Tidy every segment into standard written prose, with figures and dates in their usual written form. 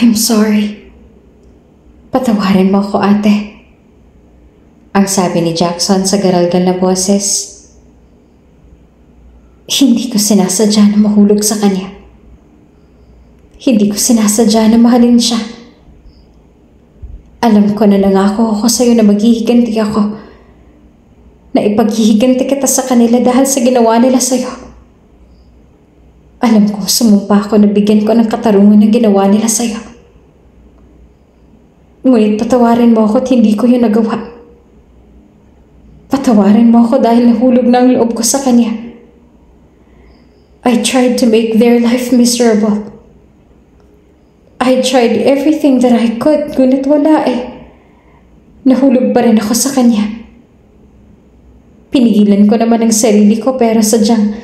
I'm sorry. Patawarin mo ako, ate. Ang sabi ni Jackson sa garalgal na boses. Hindi ko sinasadya na mahulog sa kanya. Hindi ko sinasadya na mahalin siya. Alam ko na nangako ako sa'yo na maghihiganti ako. Na ipaghihiganti kita sa kanila dahil sa ginawa nila sa'yo. Alam kong sumumpa ako na bigyan ko ng katarungan na ginawa nila sa'yo. Ngunit patawarin mo ako at hindi ko yun nagawa. Patawarin mo ako dahil nahulog na ang loob ko sa kanya. I tried to make their life miserable. I tried everything that I could, ngunit wala eh. Nahulog pa rin ako sa kanya. Pinigilan ko naman ang sarili ko pero sadyang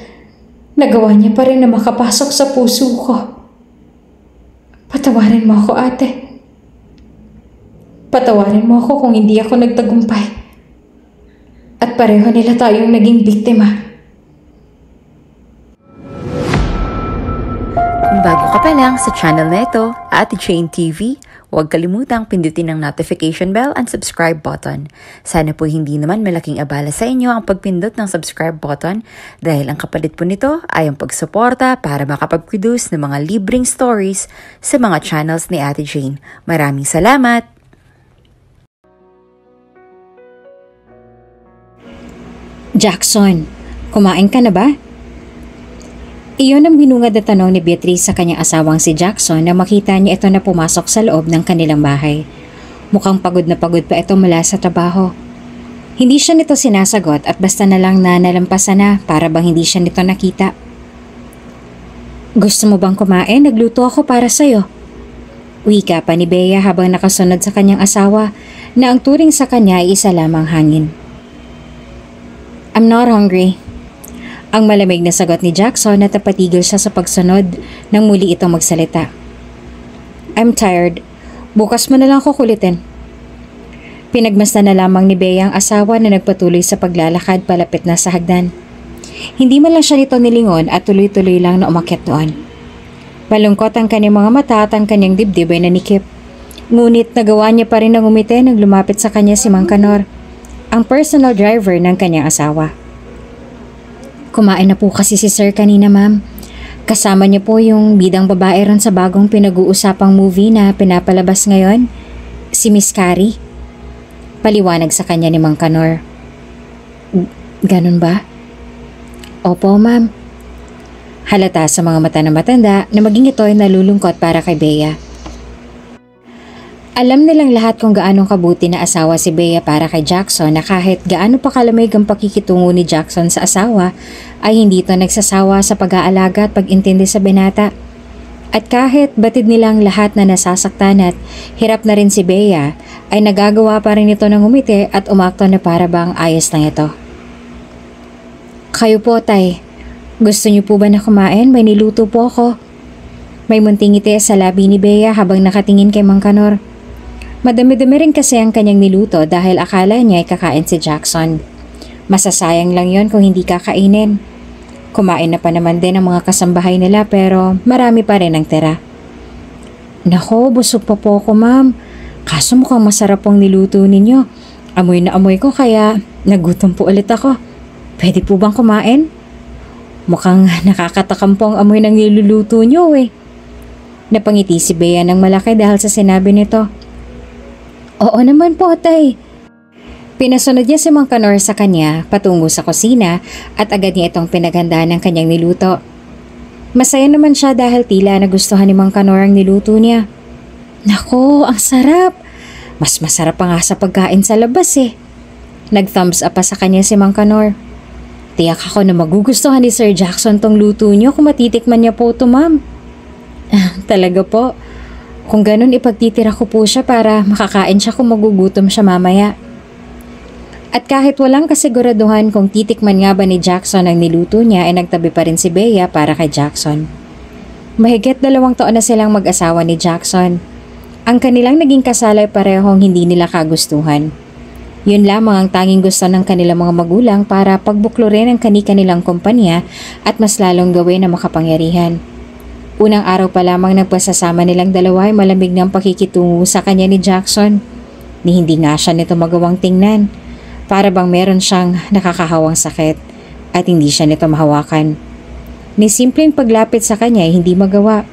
nagawa niya pa rin na makapasok sa puso ko. Patawarin mo ako, ate. Patawarin mo ako kung hindi ako nagtagumpay. At pareho nila tayong naging biktima. Kung bago ka pa lang sa channel na ito, Ate Jane TV, huwag kalimutang pindutin ang notification bell and subscribe button. Sana po hindi naman malaking abala sa inyo ang pagpindot ng subscribe button dahil ang kapalit po nito ay ang pagsuporta para makapag-produce ng mga libreng stories sa mga channels ni Ate Jane. Maraming salamat! Jackson, kumain ka na ba? Iyon ang binungad na tanong ni Beatrice sa kanyang asawang si Jackson na makita niya ito na pumasok sa loob ng kanilang bahay. Mukhang pagod na pagod pa ito mula sa trabaho. Hindi siya nito sinasagot at basta na lang na nalampasan na para bang hindi siya nito nakita. Gusto mo bang kumain? Nagluto ako para sa'yo. Wika pa ni Bea habang nakasunod sa kanyang asawa na ang turing sa kanya ay isa lamang hangin. I'm not hungry. Ang malamig na sagot ni Jackson at napatigil siya sa pagsunod nang muli itong magsalita. I'm tired. Bukas mo na lang kukulitin. Pinagmasdan na lamang ni Bea ang asawa na nagpatuloy sa paglalakad palapit na sa hagdan. Hindi man lang siya nito nilingon at tuloy-tuloy lang na umakyat doon. Malungkot ang kanyang mga mata at ang kanyang dibdib ay nanikip. Ngunit nagawa niya pa rin ang umiti nang lumapit sa kanya si Mang Kanor, ang personal driver ng kanyang asawa. Kumain na po kasi si Sir kanina, ma'am. Kasama niya po yung bidang babae ron sa bagong pinag-uusapang movie na pinapalabas ngayon, si Miss Carrie. Paliwanag sa kanya ni Mang Kanor. Ganun ba? Opo, ma'am. Halata sa mga mata na matanda na maging ito ay nalulungkot para kay Bea. Alam nilang lahat kung gaano kabuti na asawa si Bea para kay Jackson na kahit gaano pa kalamig ang pakikitungo ni Jackson sa asawa ay hindi ito nagsasawa sa pag-aalaga at pag-intindi sa binata. At kahit batid nilang lahat na nasasaktan at hirap na rin si Bea ay nagagawa pa rin ito ng umiti at umakto na para bang ayos lang ito. Kayo po, tay. Gusto niyo po ba na kumain? May niluto po ako. May munting ngiti sa labi ni Bea habang nakatingin kay Mang Kanor. Madami-dami rin kasi ang kanyang niluto dahil akala niya ay kakain si Jackson. Masasayang lang yon kung hindi kakainin. Kumain na pa naman din ang mga kasambahay nila pero marami pa rin ang tira. Nako, busog pa po ako, ma'am. Kaso mukhang masarap pong niluto ninyo. Amoy na amoy ko kaya nagutom po ulit ako. Pwede po bang kumain? Mukhang nakakatakam po ang amoy ng niluluto niyo eh. Napangiti si Bea ng malaki dahil sa sinabi nito. Oo naman po, tay. Pinasunod niya si Mang Kanor sa kanya patungo sa kusina at agad niya itong pinaghandaan ng kanyang niluto. Masaya naman siya dahil tila nagustuhan ni Mang Kanor ang niluto niya. Nako, ang sarap! Mas masarap pa nga sa pagkain sa labas eh. Nag-thumbs up pa sa kanya si Mang Kanor. Tiyak ako na magugustuhan ni Sir Jackson tong luto niyo kung matitikman niya po ito, ma'am. Talaga po. Kung ganun, ipagtitira ko po siya para makakain siya kung magugutom siya mamaya. At kahit walang kasiguraduhan kung titikman nga ba ni Jackson ang niluto niya ay nagtabi pa rin si Bea para kay Jackson. Mahigit 2 taon na silang mag-asawa ni Jackson. Ang kanilang naging kasal ay parehong hindi nila kagustuhan. Yun lamang ang tanging gusto ng kanilang mga magulang para pagbuklurin ang kani-kanilang kumpanya at mas lalong gawin na makapangyarihan. Unang araw pa lamang nagpasasama nilang dalawa ay malamig ng pakikitungo sa kanya ni Jackson. Ni hindi nga siya nito magawang tingnan. Para bang meron siyang nakakahawang sakit at hindi siya nito mahawakan. Ni simpleng paglapit sa kanya ay hindi magawa.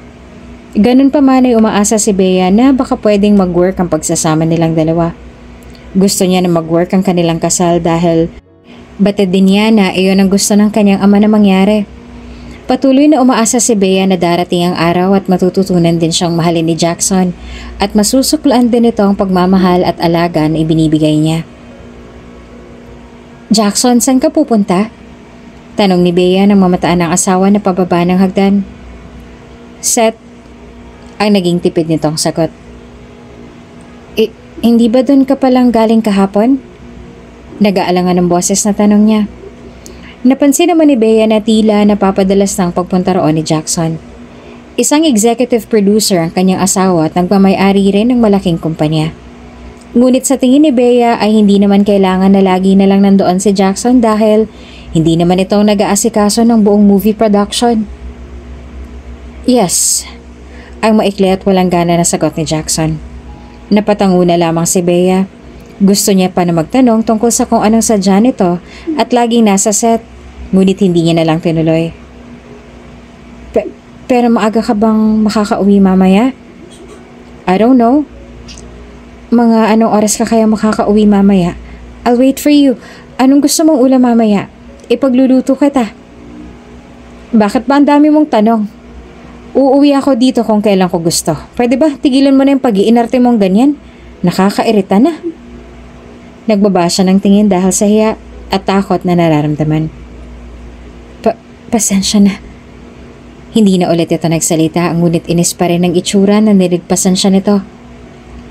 Ganun pa man ay umaasa si Bea na baka pwedeng mag-work ang pagsasama nilang dalawa. Gusto niya na mag-work ang kanilang kasal dahil batid din niya na iyon ang gusto ng kanyang ama na mangyari. Patuloy na umaasa si Bea na darating ang araw at matututunan din siyang mahalin ni Jackson at masusuklaan din ito ang pagmamahal at alaga na ibinibigay niya. Jackson, saan ka pupunta? Tanong ni Bea nang mamataan ang asawa na pababa ng hagdan. Seth, ang naging tipid nitong sagot. Hindi ba doon ka palang galing kahapon? Nag-aalangan ng boses na tanong niya. Napansin naman ni Bea na tila napapadalas ng pagpunta roon ni Jackson. Isang executive producer ang kanyang asawa at nagmamay-ari rin ng malaking kumpanya. Ngunit sa tingin ni Bea ay hindi naman kailangan na lagi na lang nandoon si Jackson dahil hindi naman itong nag-aasikaso ng buong movie production. Yes, ang maikli at walang gana na sagot ni Jackson. Napatango na lamang si Bea. Gusto niya pa na magtanong tungkol sa kung anong sadya nito at laging nasa set, ngunit hindi niya na lang tinuloy. Pero maaga ka bang makakauwi mamaya? I don't know. Mga anong oras ka kaya makakauwi mamaya? I'll wait for you. Anong gusto mong ulam mamaya? Ipagluluto kita. Bakit ba ang dami mong tanong? Uuwi ako dito kung kailan ko gusto. Pwede ba tigilan mo na yung pag-iinarte mong ganyan? Nakakairita na. Nagbaba siya ng tingin dahil sa hiya at takot na nararamdaman. Pasensya na. Hindi na ulit ito nagsalita, ngunit inis pa rin ang itsura na niligpasan siya nito.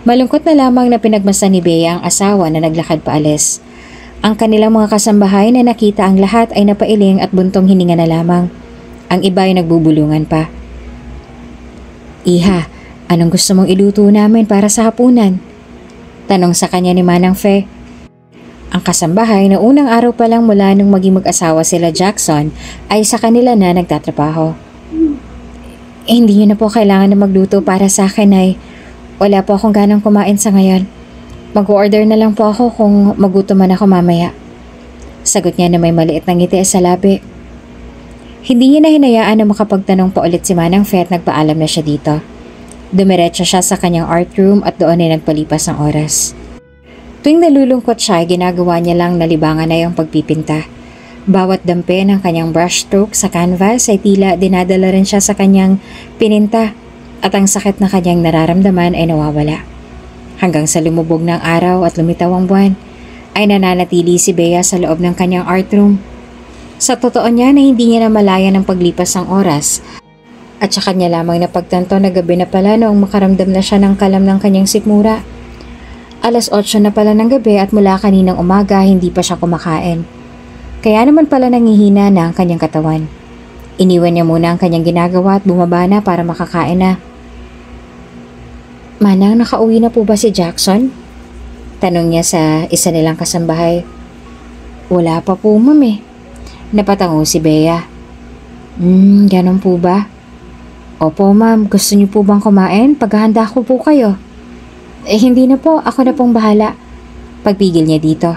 Malungkot na lamang na pinagmasdan ni Bea ang asawa na naglakad paalis. Ang kanilang mga kasambahay na nakita ang lahat ay napailing at buntong hininga na lamang. Ang iba ay nagbubulungan pa. Iha, anong gusto mong iluto namin para sa hapunan? Tanong sa kanya ni Manang Fe. Ang kasambahay na unang araw pa lang mula nung maging mag-asawa sila Jackson ay sa kanila na nagtatrabaho. Hindi niyo na po kailangan na magluto para sa akin ay wala po akong ganang kumain sa ngayon. Mag-order na lang po ako kung magutom man ako mamaya. Sagot niya na may maliit na ngiti sa labi. Hindi niya na hinayaan na makapagtanong pa ulit si Manang Fe at nagpaalam na siya dito. Dumiretso siya sa kanyang art room at doon ay nagpalipas ng oras. Tuwing nalulungkot siya ay ginagawa niya lang na libangan na yung pagpipinta. Bawat dampe ng kanyang brushstroke sa canvas ay tila dinadala rin siya sa kanyang pininta at ang sakit na kanyang nararamdaman ay nawawala. Hanggang sa lumubog ng araw at lumitaw ang buwan, ay nananatili si Bea sa loob ng kanyang art room. Sa totoo niya na hindi niya na malaya ng paglipas ng oras at sa kanya lamang napagtanto na gabi na pala noong makaramdam na siya ng kalam ng kanyang sikmura. 8:00 na pala ng gabi at mula kaninang umaga hindi pa siya kumakain. Kaya naman pala nangihina na ang kanyang katawan. Iniwan niya muna ang kanyang ginagawa at bumaba na para makakain na. Manang, nakauwi na po ba si Jackson? Tanong niya sa isa nilang kasambahay. Wala pa po, ma'am eh. Napatango si Bea. Ganun po ba? Opo, ma'am. Gusto niyo po bang kumain? Paghahanda ko po kayo. Hindi na po. Ako na pong bahala. Pagpigil niya dito.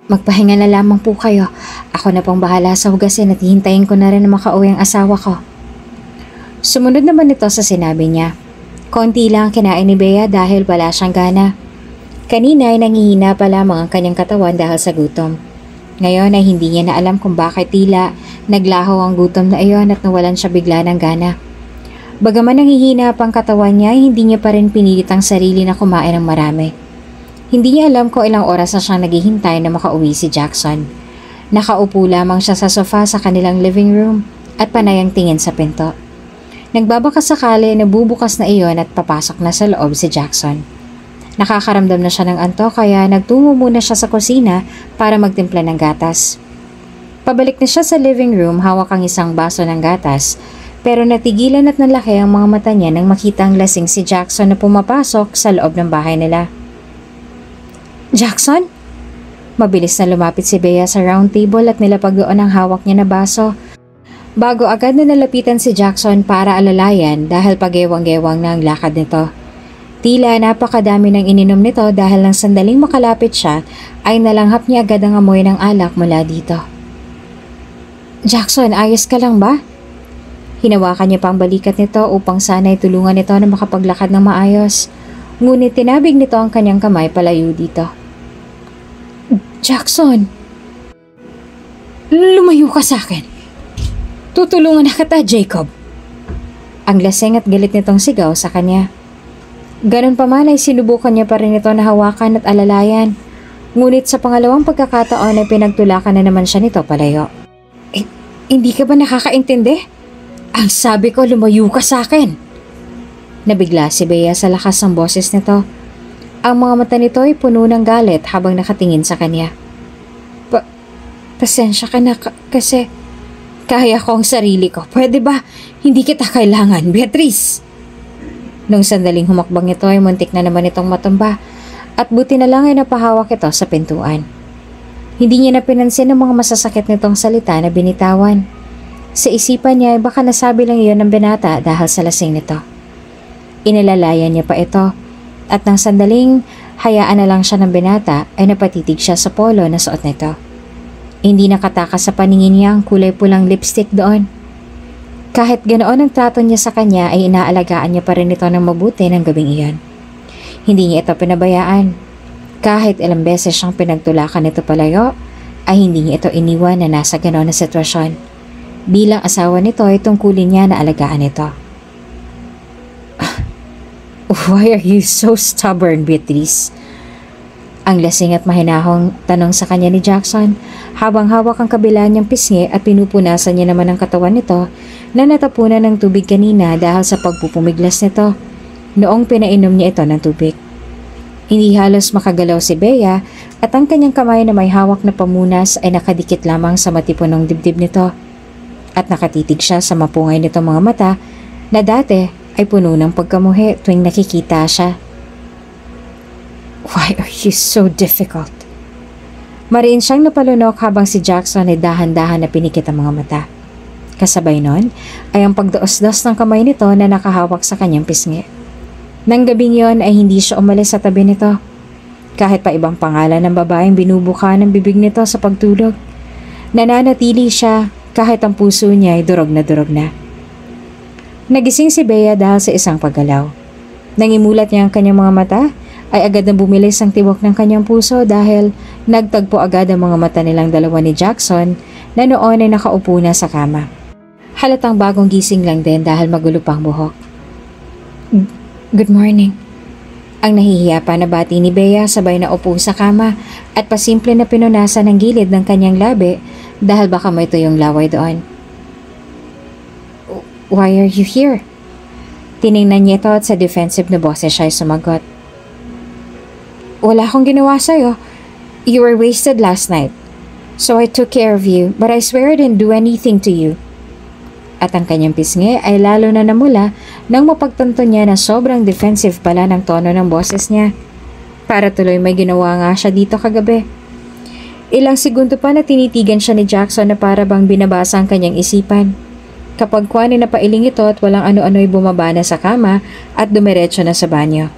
Magpahinga na lamang po kayo. Ako na pong bahala sa hugasin at hihintayin ko na rin na makauwi ang asawa ko. Sumunod naman ito sa sinabi niya. Konti lang kinain ni Bea dahil wala siyang gana. Kanina ay nangihina pa lamang ang kanyang katawan dahil sa gutom. Ngayon ay hindi niya na alam kung bakit tila naglaho ang gutom na iyon at nawalan siya bigla ng gana. Bagaman nangihina pang katawan niya, hindi niya pa rin pinilit ang sarili na kumain ng marami. Hindi niya alam kung ilang oras na siyang naghihintay na makauwi si Jackson. Nakaupo lamang siya sa sofa sa kanilang living room at panayang tingin sa pinto. Nagbabaka sakali na bubukas na iyon at papasok na sa loob si Jackson. Nakakaramdam na siya ng antok kaya nagtungo muna siya sa kusina para magtimpla ng gatas. Pabalik na siya sa living room, hawak ang isang baso ng gatas, pero natigilan at nalaki ang mga mata niya nang makita ang lasing si Jackson na pumapasok sa loob ng bahay nila. Jackson? Mabilis na lumapit si Bea sa round table at nilapag doon ang hawak niya na baso. Bago agad na nalapitan si Jackson para alalayan dahil pagewang-gewang na ang lakad nito. Tila napakadami ng ininom nito dahil nang sandaling makalapit siya ay nalanghap niya agad ang amoy ng alak mula dito. Jackson, ayos ka lang ba? Hinawakan niya pang balikat nito upang sana'y tulungan nito na makapaglakad ng maayos. Ngunit tinabig nito ang kanyang kamay palayo dito. Jackson! Lumayo ka sa akin! Tutulungan na kita, Jacob! Ang laseng at galit nitong sigaw sa kanya. Ganun pa man ay sinubukan niya pa rin ito na hawakan at alalayan. Ngunit sa pangalawang pagkakataon ay pinagtulakan na naman siya nito palayo. Hindi ka ba nakakaintindi? Ang sabi ko, lumayo ka sa akin! Nabigla si Bea sa lakas ng boses nito. Ang mga mata nito ay puno ng galit habang nakatingin sa kanya. Pasensya ka na kasi kaya ko ang sarili ko. Pwede ba? Hindi kita kailangan, Beatrice. Nung sandaling humakbang ito ay muntik na naman itong matumba at buti na lang ay napahawak ito sa pintuan. Hindi niya napinansin ang mga masasakit nitong salita na binitawan. Sa isipan niya ay baka nasabi lang iyon ng binata dahil sa lasing nito. Inilalayan niya pa ito at nang sandaling hayaan na lang siya ng binata ay napatitig siya sa polo na suot nito. Hindi nakatakas sa paningin niya ang kulay pulang lipstick doon. Kahit ganoon ang trato niya sa kanya ay inaalagaan niya pa rin ito ng mabuti ng gabing iyon. Hindi niya ito pinabayaan. Kahit ilang beses siyang pinagtulakan nito palayo, ay hindi niya ito iniwan na nasa ganoon na sitwasyon. Bilang asawa nito ay tungkulin niya na alagaan ito. Why are you so stubborn, Beatrice? Ang lasing at mahinahong tanong sa kanya ni Jackson habang hawak ang kabila niyang pisngi at pinupunasan niya naman ang katawan nito na natapunan ng tubig kanina dahil sa pagpupumiglas nito noong pinainom niya ito ng tubig. Hindi halos makagalaw si Bea at ang kanyang kamay na may hawak na pamunas ay nakadikit lamang sa matipunong dibdib nito at nakatitig siya sa mapungay nitong mga mata na dati ay puno ng pagkamuhi tuwing nakikita siya. Why are you so difficult? Mariin siyang napalunok habang si Jackson ay dahan-dahan na pinikit ang mga mata. Kasabay nun ay ang pagdaos-dos ng kamay nito na nakahawak sa kanyang pisngi. Nang gabing yon ay hindi siya umalis sa tabi nito. Kahit pa ibang pangalan ng babaeng binubuka ng bibig nito sa pagtulog. Nananatili siya kahit ang puso niya ay durog na durog na. Nagising si Bea dahil sa isang paggalaw. Nangimulat niya ang kanyang mga mata ay agad na bumilis ang tibok ng kanyang puso dahil nagtagpo agad ang mga mata nilang dalawa ni Jackson na noon ay nakaupo na sa kama. Halatang bagong gising lang din dahil magulo pang buhok. Good morning. Ang nahihiya pa na bati ni Bea sabay na upo sa kama at pasimple na pinunasan ang gilid ng kanyang labi dahil baka may tuyong laway doon. Why are you here? Tiningnan niya ito at sa defensive na boses siya ay sumagot. Wala akong ginawa sa'yo. You were wasted last night. So I took care of you, but I swear I didn't do anything to you. At ang kanyang pisngi ay lalo na namula nang mapagtanto niya na sobrang defensive pala ng tono ng boses niya. Para tuloy may ginawa nga siya dito kagabi. Ilang segundo pa na tinitigan siya ni Jackson na para bang binabasa ang kanyang isipan. Kapag kuwanin na pailing ito at walang ano-ano'y bumaba na sa kama at dumiretso na sa banyo.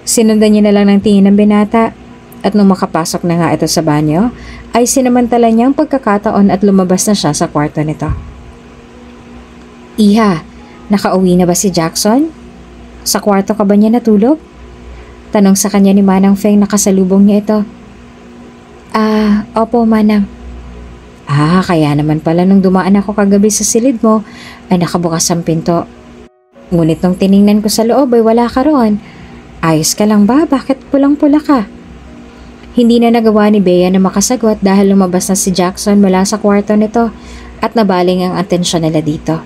Sinundan niya na lang ng tingin ng binata at nung makapasok na nga ito sa banyo ay sinamantala niya ang pagkakataon at lumabas na siya sa kwarto nito. Iha, nakauwi na ba si Jackson? Sa kwarto ka ba niya natulog? Tanong sa kanya ni Manang Feng na kasalubong niya ito. Opo Manang. Kaya naman pala nung dumaan ako kagabi sa silid mo ay nakabukas ang pinto. Ngunit nung tiningnan ko sa loob ay wala ka roon. Ayos ka lang ba? Bakit pulang-pula ka? Hindi na nagawa ni Bea na makasagot dahil lumabas na si Jackson mula sa kwarto nito at nabaling ang atensyon nila dito.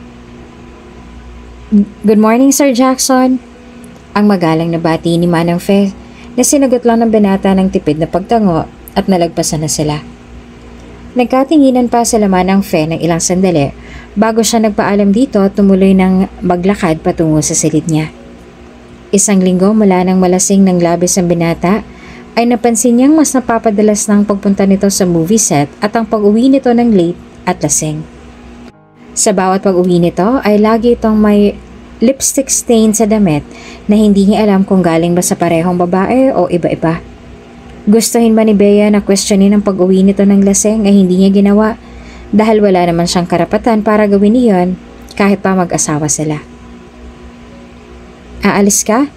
Good morning, Sir Jackson. Ang magalang na bati ni Manang Fe na sinagot lang ng binata ng tipid na pagtango at nalagpasan na sila. Nagkatinginan pa sila Manang Fe ng ilang sandali bago siya nagpaalam dito at tumuloy ng maglakad patungo sa silid niya. Isang linggo mula nang malasing ng labis ang binata, ay napansin niyang mas napapadalas ng pagpunta nito sa movie set at ang pag-uwi nito ng late at lasing. Sa bawat pag-uwi nito ay lagi itong may lipstick stain sa damit na hindi niya alam kung galing ba sa parehong babae o iba-iba. Gustuhin ba ni Bea na questionin ang pag-uwi nito ng laseng ay hindi niya ginawa dahil wala naman siyang karapatan para gawin iyon kahit pa mag-asawa sila. Aalis ka?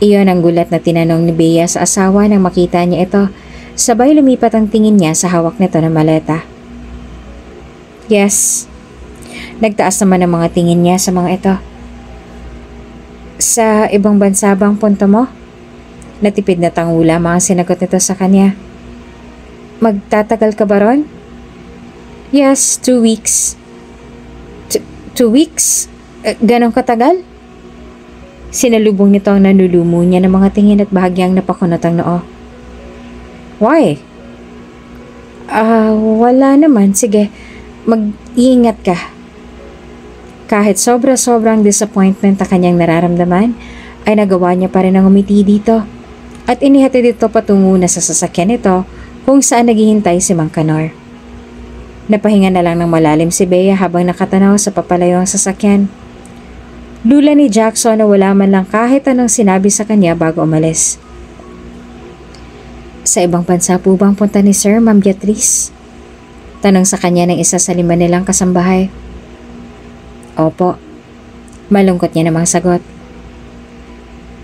Iyon ang gulat na tinanong ni Bea sa asawa nang makita niya ito. Sabay lumipat ang tingin niya sa hawak nito na maleta. Yes. Nagtaas naman ang mga tingin niya sa mga ito. Sa ibang bansa bang punto mo? Natipid na tangula mga sinagot nito sa kanya. Magtatagal ka ba ron? Yes, 2 weeks. 2 weeks? Ganon katagal? Sinalubong nito ang nanulumo niya ng mga tingin at bahagyang napakunot ang noo. Why? Wala naman. Sige, mag-iingat ka. Kahit sobra-sobrang disappointment na kanyang nararamdaman, ay nagawa niya pa rin ang umiti dito. At inihatid dito patungo na sa sasakyan nito kung saan naghihintay si Mang Kanor. Napahinga na lang ng malalim si Bea habang nakatanaw sa papalayong sasakyan. Lula ni Jackson na wala man lang kahit anong sinabi sa kanya bago umalis. Sa ibang bansa po bang punta ni Sir, Ma'am Beatrice? Tanong sa kanya ng isa sa 5 nilang kasambahay. Opo. Malungkot niya namang sagot.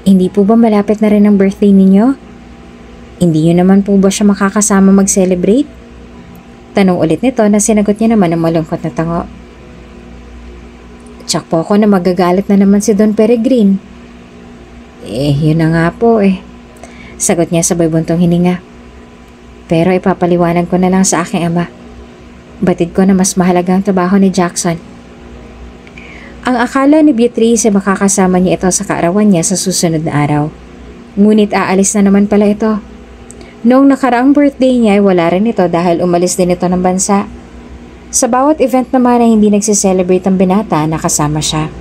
Hindi po ba malapit na rin ang birthday ninyo? Hindi niyo naman po ba siya makakasama mag-celebrate? Tanong ulit nito na sinagot niya naman ng malungkot na tango. Tsak po ako na magagalit na naman si Don Peregrine. Yun na nga po Sagot niya sabay buntong hininga. Pero ipapaliwanag ko na lang sa aking ama. Batid ko na mas mahalaga ang trabaho ni Jackson. Ang akala ni Beatrice ay makakasama niya ito sa kaarawan niya sa susunod na araw. Ngunit aalis na naman pala ito. Noong nakaraang birthday niya ay wala rin ito dahil umalis din ito ng bansa. Sa bawat event naman ay hindi nagsiselebrate ang binata na kasama siya.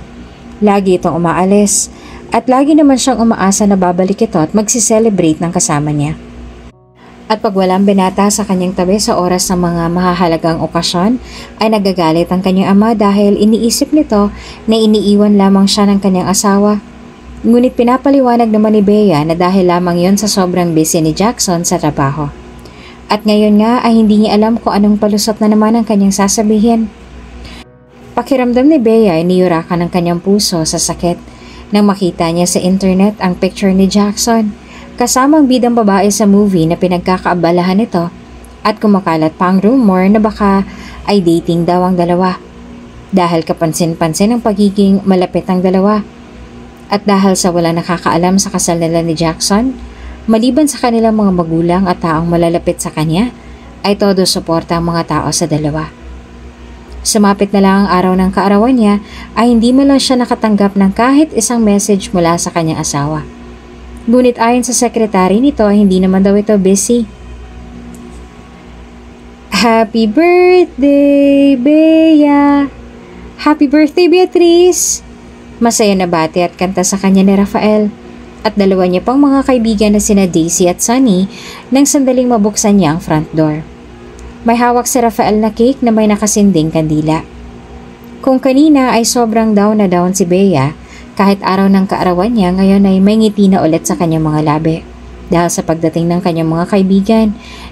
Lagi itong umaalis at lagi naman siyang umaasa na babalik ito at magsiselebrate ng kasama niya. At pag walang binata sa kanyang tabi sa oras ng mga mahahalagang okasyon, ay nagagalit ang kanyang ama dahil iniisip nito na iniiwan lamang siya ng kanyang asawa. Ngunit pinapaliwanag naman ni Bea na dahil lamang yon sa sobrang busy ni Jackson sa trabaho. At ngayon nga ay hindi niya alam kung anong palusot na naman ang kanyang sasabihin. Pakiramdam ni Bea ay niyurakan ng kanyang puso sa sakit nang makita niya sa internet ang picture ni Jackson. Kasamang bidang babae sa movie na pinagkakaabalahan nito at kumakalat pa ang rumor na baka ay dating daw ang dalawa. Dahil kapansin-pansin ang pagiging malapit ng dalawa. At dahil sa wala nakakaalam sa kasal nila ni Jackson, maliban sa kanilang mga magulang at taong malalapit sa kanya, ay todo suporta ang mga tao sa dalawa. Sumapit na lang ang araw ng kaarawan niya ay hindi man lang siya nakatanggap ng kahit isang message mula sa kanyang asawa. Ngunit ayon sa sekretary nito, hindi naman daw ito busy. Happy birthday, Bea! Happy birthday, Beatrice! Masaya na bati at kanta sa kanya ni Rafael. At dalawa niya pang mga kaibigan na sina Daisy at Sunny nang sandaling mabuksan niya ang front door. May hawak si Rafael na cake na may nakasinding kandila. Kung kanina ay sobrang down na down si Bea, kahit araw ng kaarawan niya, ngayon ay may ngiti na ulit sa kanyang mga labi. Dahil sa pagdating ng kanyang mga kaibigan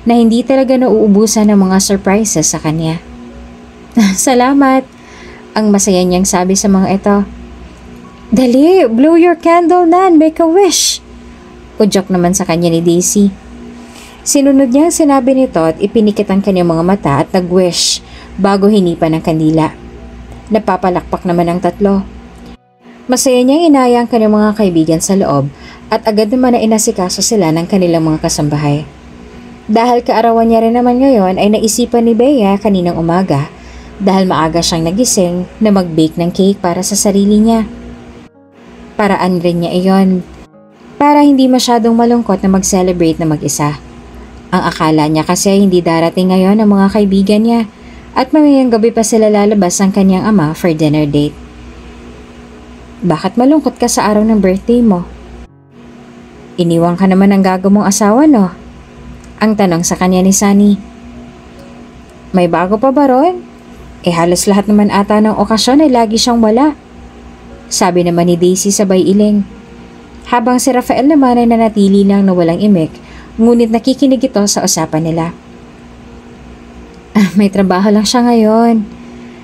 na hindi talaga nauubusan ng mga surprises sa kanya. Salamat! Ang masaya niyang sabi sa mga ito. Dali, blow your candle na and make a wish! Udyok naman sa kanya ni Daisy. Sinunod niya ang sinabi nito at ipinikit ang kanyang mga mata at nag-wish bago hinipan ng kandila. Napapalakpak naman ang tatlo. Masaya niyang inaya ang kanyang mga kaibigan sa loob at agad naman na inasikaso sila ng kanilang mga kasambahay. Dahil kaarawan niya rin naman ngayon ay naisipan ni Bea kaninang umaga dahil maaga siyang nagising na mag-bake ng cake para sa sarili niya. Paraan rin niya iyon para hindi masyadong malungkot na mag-celebrate na mag-isa. Ang akala niya kasi hindi darating ngayon ang mga kaibigan niya at mamayang gabi pa sila lalabas ang kanyang ama for dinner date. Bakit malungkot ka sa araw ng birthday mo? Iniwan ka naman ng gago mong asawa, no? Ang tanong sa kanya ni Sunny. May bago pa ba ron? Halos lahat naman ata ng okasyon ay lagi siyang wala. Sabi naman ni Daisy sabay iling. Habang si Rafael naman ay nanatili lang na walang imik, ngunit nakikinig ito sa usapan nila. May trabaho lang siya ngayon.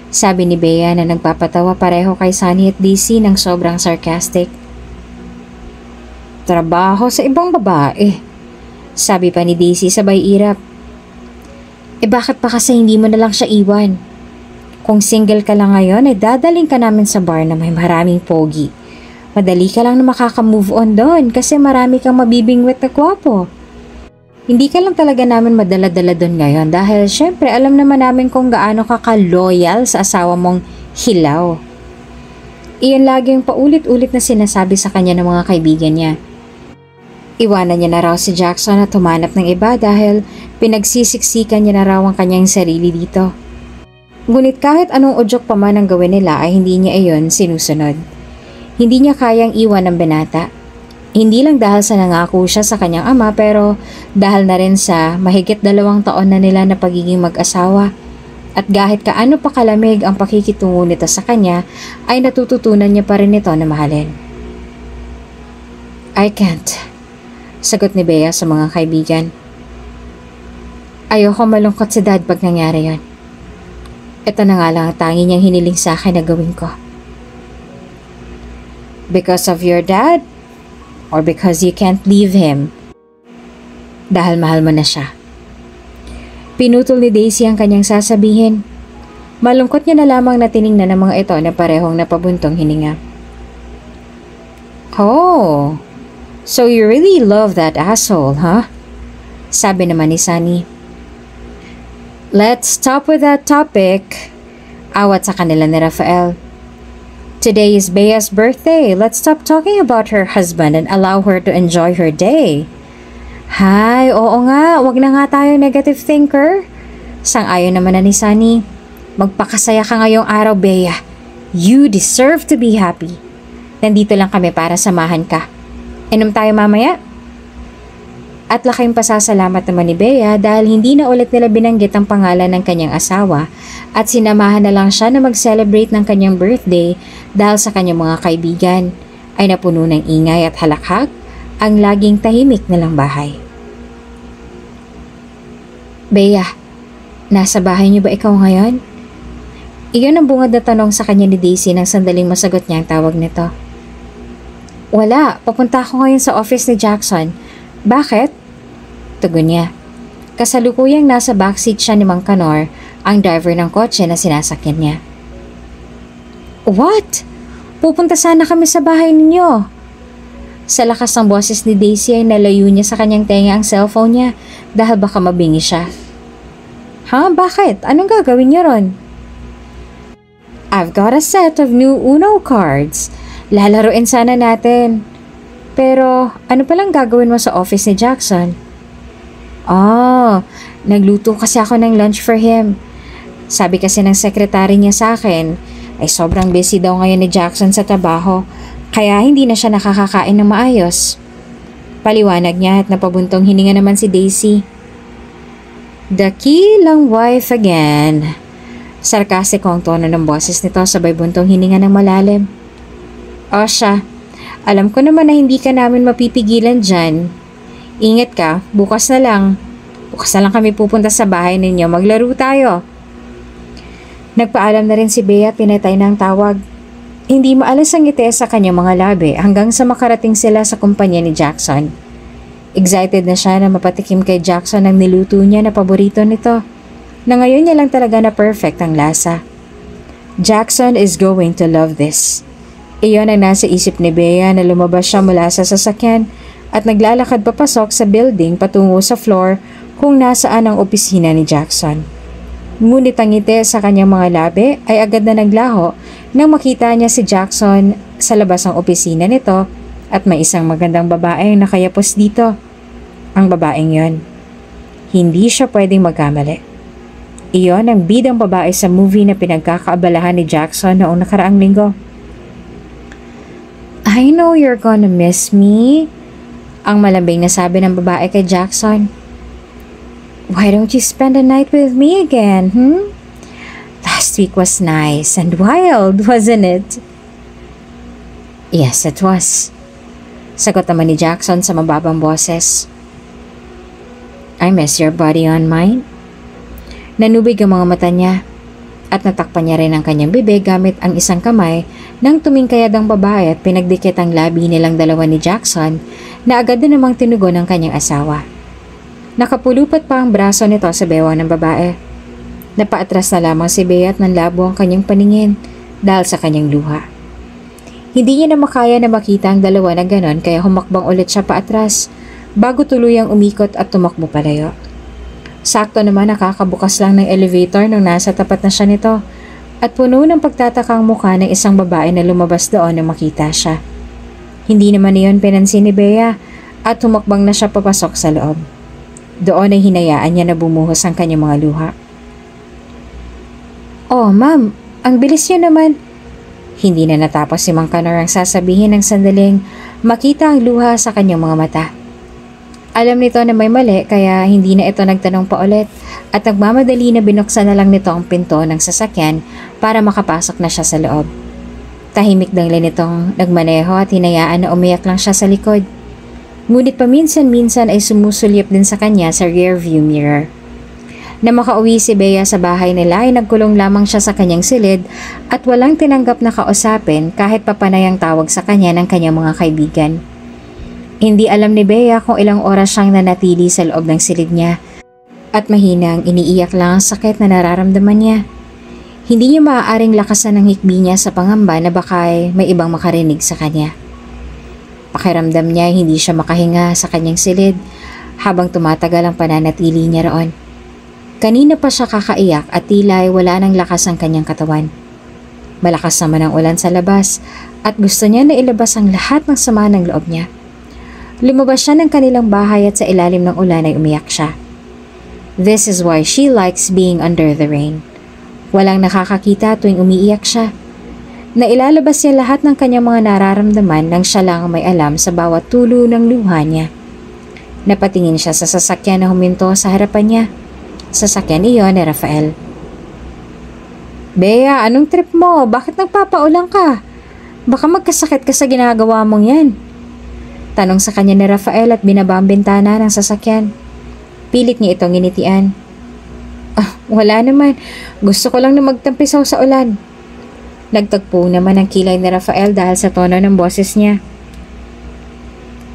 Sabi ni Bea na nagpapatawa pareho kay Sunny at Daisy ng sobrang sarcastic. Trabaho sa ibang babae. Sabi pa ni Daisy sabay irap. Bakit pa kasi hindi mo na lang siya iwan? Kung single ka lang ngayon, dadaling ka namin sa bar na may maraming pogi. Madali ka lang na makaka-move on doon kasi marami kang mabibingwit na gwapo. Hindi ka lang talaga namin madala-dala doon ngayon dahil syempre alam naman namin kung gaano ka ka-loyal sa asawa mong hilaw. Iyon lagi yung paulit-ulit na sinasabi sa kanya ng mga kaibigan niya. Iwanan niya na raw si Jackson at humanap ng iba dahil pinagsisiksikan niya na raw ang kanyang sarili dito. Ngunit kahit anong udyok pa man ang gawin nila ay hindi niya iyon sinusunod. Hindi niya kayang iwan ang binata. Hindi lang dahil sa nangako siya sa kanyang ama pero dahil na rin sa mahigit 2 taon na nila na pagiging mag-asawa. At kahit kaano pa kalamig ang pakikitungo nito sa kanya ay natututunan niya pa rin ito na mahalin. I can't. Sagot ni Bea sa mga kaibigan. Ayoko malungkot si Dad pag nangyari yon. Ito na nga lang ang tangi niyang hiniling sa akin na gawin ko. Because of your dad? Or because you can't leave him? Dahil mahal mo na siya. Pinutol ni Daisy ang kanyang sasabihin. Malungkot niya na lamang na tiningnan ng mga ito na parehong napabuntong hininga. Oh, so you really love that asshole, huh? Sabi naman ni Sunny. Let's stop with that topic. Awat sa kanila ni Rafael. Today is Bea's birthday. Let's stop talking about her husband and allow her to enjoy her day. Hay, oo nga. Wag na nga tayo negative thinker. Sang-ayon naman na ni Sunny. Magpakasaya ka ngayong araw, Bea. You deserve to be happy. Nandito lang kami para samahan ka. Inom tayo mamaya? At laking pasasalamat naman ni Bea dahil hindi na ulit nila binanggit ang pangalan ng kanyang asawa at sinamahan na lang siya na mag-celebrate ng kanyang birthday dahil sa kanyang mga kaibigan ay napuno ng ingay at halakhak ang laging tahimik nilang bahay. Bea, nasa bahay niyo ba ikaw ngayon? Iyon ang bungad na tanong sa kanya ni Daisy nang sandaling masagot niya ang tawag nito. Wala, papunta ako ngayon sa office ni Jackson. Bakit? Tugon niya. Kasalukuyang nasa backseat siya ni Mang Kanor, ang driver ng kotse na sinasakyan niya. What? Pupunta sana kami sa bahay ninyo. Sa lakas ng boses ni Daisy ay nalayo niya sa kanyang tenga ang cellphone niya dahil baka mabingi siya. Ha? Bakit? Anong gagawin niyo ron? I've got a set of new Uno cards. Lalaruin sana natin. Pero ano palang gagawin mo sa office ni Jackson? Nagluto kasi ako ng lunch for him. Sabi kasi ng sekretary niya sa akin ay sobrang busy daw ngayon ni Jackson sa trabaho kaya hindi na siya nakakakain ng maayos. Paliwanag niya at napabuntong hininga naman si Daisy. The kilang wife again. Sarkastiko ang tono ng boses nito sabay buntong hininga ng malalim. O siya, alam ko naman na hindi ka namin mapipigilan dyan. Ingat ka, bukas na lang. Bukas na lang kami pupunta sa bahay ninyo, maglaro tayo. Nagpaalam na rin si Bea at pinatay na ang tawag. Hindi maalas ang ngiti sa kanyang mga labi hanggang sa makarating sila sa kumpanya ni Jackson. Excited na siya na mapatikim kay Jackson ang niluto niya na paborito nito, na ngayon niya lang talaga na perfect ang lasa. Jackson is going to love this. Iyon ang nasa isip ni Bea na lumabas siya mula sa sasakyan at naglalakad papasok sa building patungo sa floor kung nasaan ang opisina ni Jackson. Ngunit ang ngiti sa kanyang mga labi ay agad na naglaho nang makita niya si Jackson sa labas ng opisina nito at may isang magandang babaeng nakayapos dito. Ang babaeng yon. Hindi siya pwedeng magkamali. Iyon ang bidang babae sa movie na pinagkakaabalahan ni Jackson noong nakaraang linggo. I know you're gonna miss me, ang malambing na sabi ng babae kay Jackson. Why don't you spend the night with me again, Last week was nice and wild, wasn't it? Yes, it was. Sagot naman ni Jackson sa mababang boses. I miss your body on mine. Nanubig ang mga mata niya at natakpan niya rin ang kanyang bibig gamit ang isang kamay nang tumingkayad ang babae at pinagdikit ang labi nilang dalawa ni Jackson na agad na namang tinugon ng kanyang asawa. Nakapulupat pa ang braso nito sa bewang ng babae. Napaatras na lamang si Bea at nanlabo ang kanyang paningin dahil sa kanyang luha. Hindi niya na makaya na makita ang dalawa na ganon kaya humakbang ulit siya paatras bago tuluyang umikot at tumakbo palayo. Sakto naman nakakabukas lang ng elevator nung nasa tapat na siya nito at puno ng pagtatakang mukha ng isang babae na lumabas doon nang makita siya. Hindi naman iyon pinansin ni Bea at humakbang na siya papasok sa loob. Doon ay hinayaan niya na bumuhos ang kanyang mga luha. Oh, ma'am, ang bilis niyo naman. Hindi na natapos si Mang Kanor ang sasabihin ng sandaling makita ang luha sa kanyang mga mata. Alam nito na may mali kaya hindi na ito nagtanong pa ulit at nagmamadali na binuksan na lang nito ang pinto ng sasakyan para makapasok na siya sa loob. Tahimik lang nitong nagmaneho at hinayaan na umiyak lang siya sa likod. Ngunit paminsan-minsan ay sumusulyap din sa kanya sa rearview mirror. Na makauwi si Bea sa bahay nila ay nagkulong lamang siya sa kanyang silid at walang tinanggap na kausapin kahit papanayang tawag sa kanya ng kanyang mga kaibigan. Hindi alam ni Bea kung ilang oras siyang nanatili sa loob ng silid niya at mahinang iniiyak lang ang sakit na nararamdaman niya. Hindi niya maaaring lakasan ang hikbi niya sa pangamba na baka may ibang makarinig sa kanya. Pakiramdam niya hindi siya makahinga sa kanyang silid habang tumatagal ang pananatili niya roon. Kanina pa siya kakaiyak at tila ay wala ng lakas ang kanyang katawan. Malakas naman ang ulan sa labas at gusto niya na ilabas ang lahat ng sama ng loob niya. Lumabas siya ng kanilang bahay at sa ilalim ng ulan ay umiyak siya. This is why she likes being under the rain. Walang nakakakita tuwing umiiyak siya. Nailalabas niya lahat ng kanyang mga nararamdaman nang siya lang may alam sa bawat tulo ng luha niya. Napatingin siya sa sasakyan na huminto sa harapan niya. Sasakyan iyon ni Rafael. Bea, anong trip mo? Bakit nagpapaulang ka? Baka magkasakit ka sa ginagawa mong yan. Tanong sa kanya ni Rafael at binaba ang bintana ng sasakyan. Pilit niya itong initian. Wala naman. Gusto ko lang na magtampisaw sa ulan. Nagtagpo naman ang kilay ni Rafael dahil sa tono ng boses niya.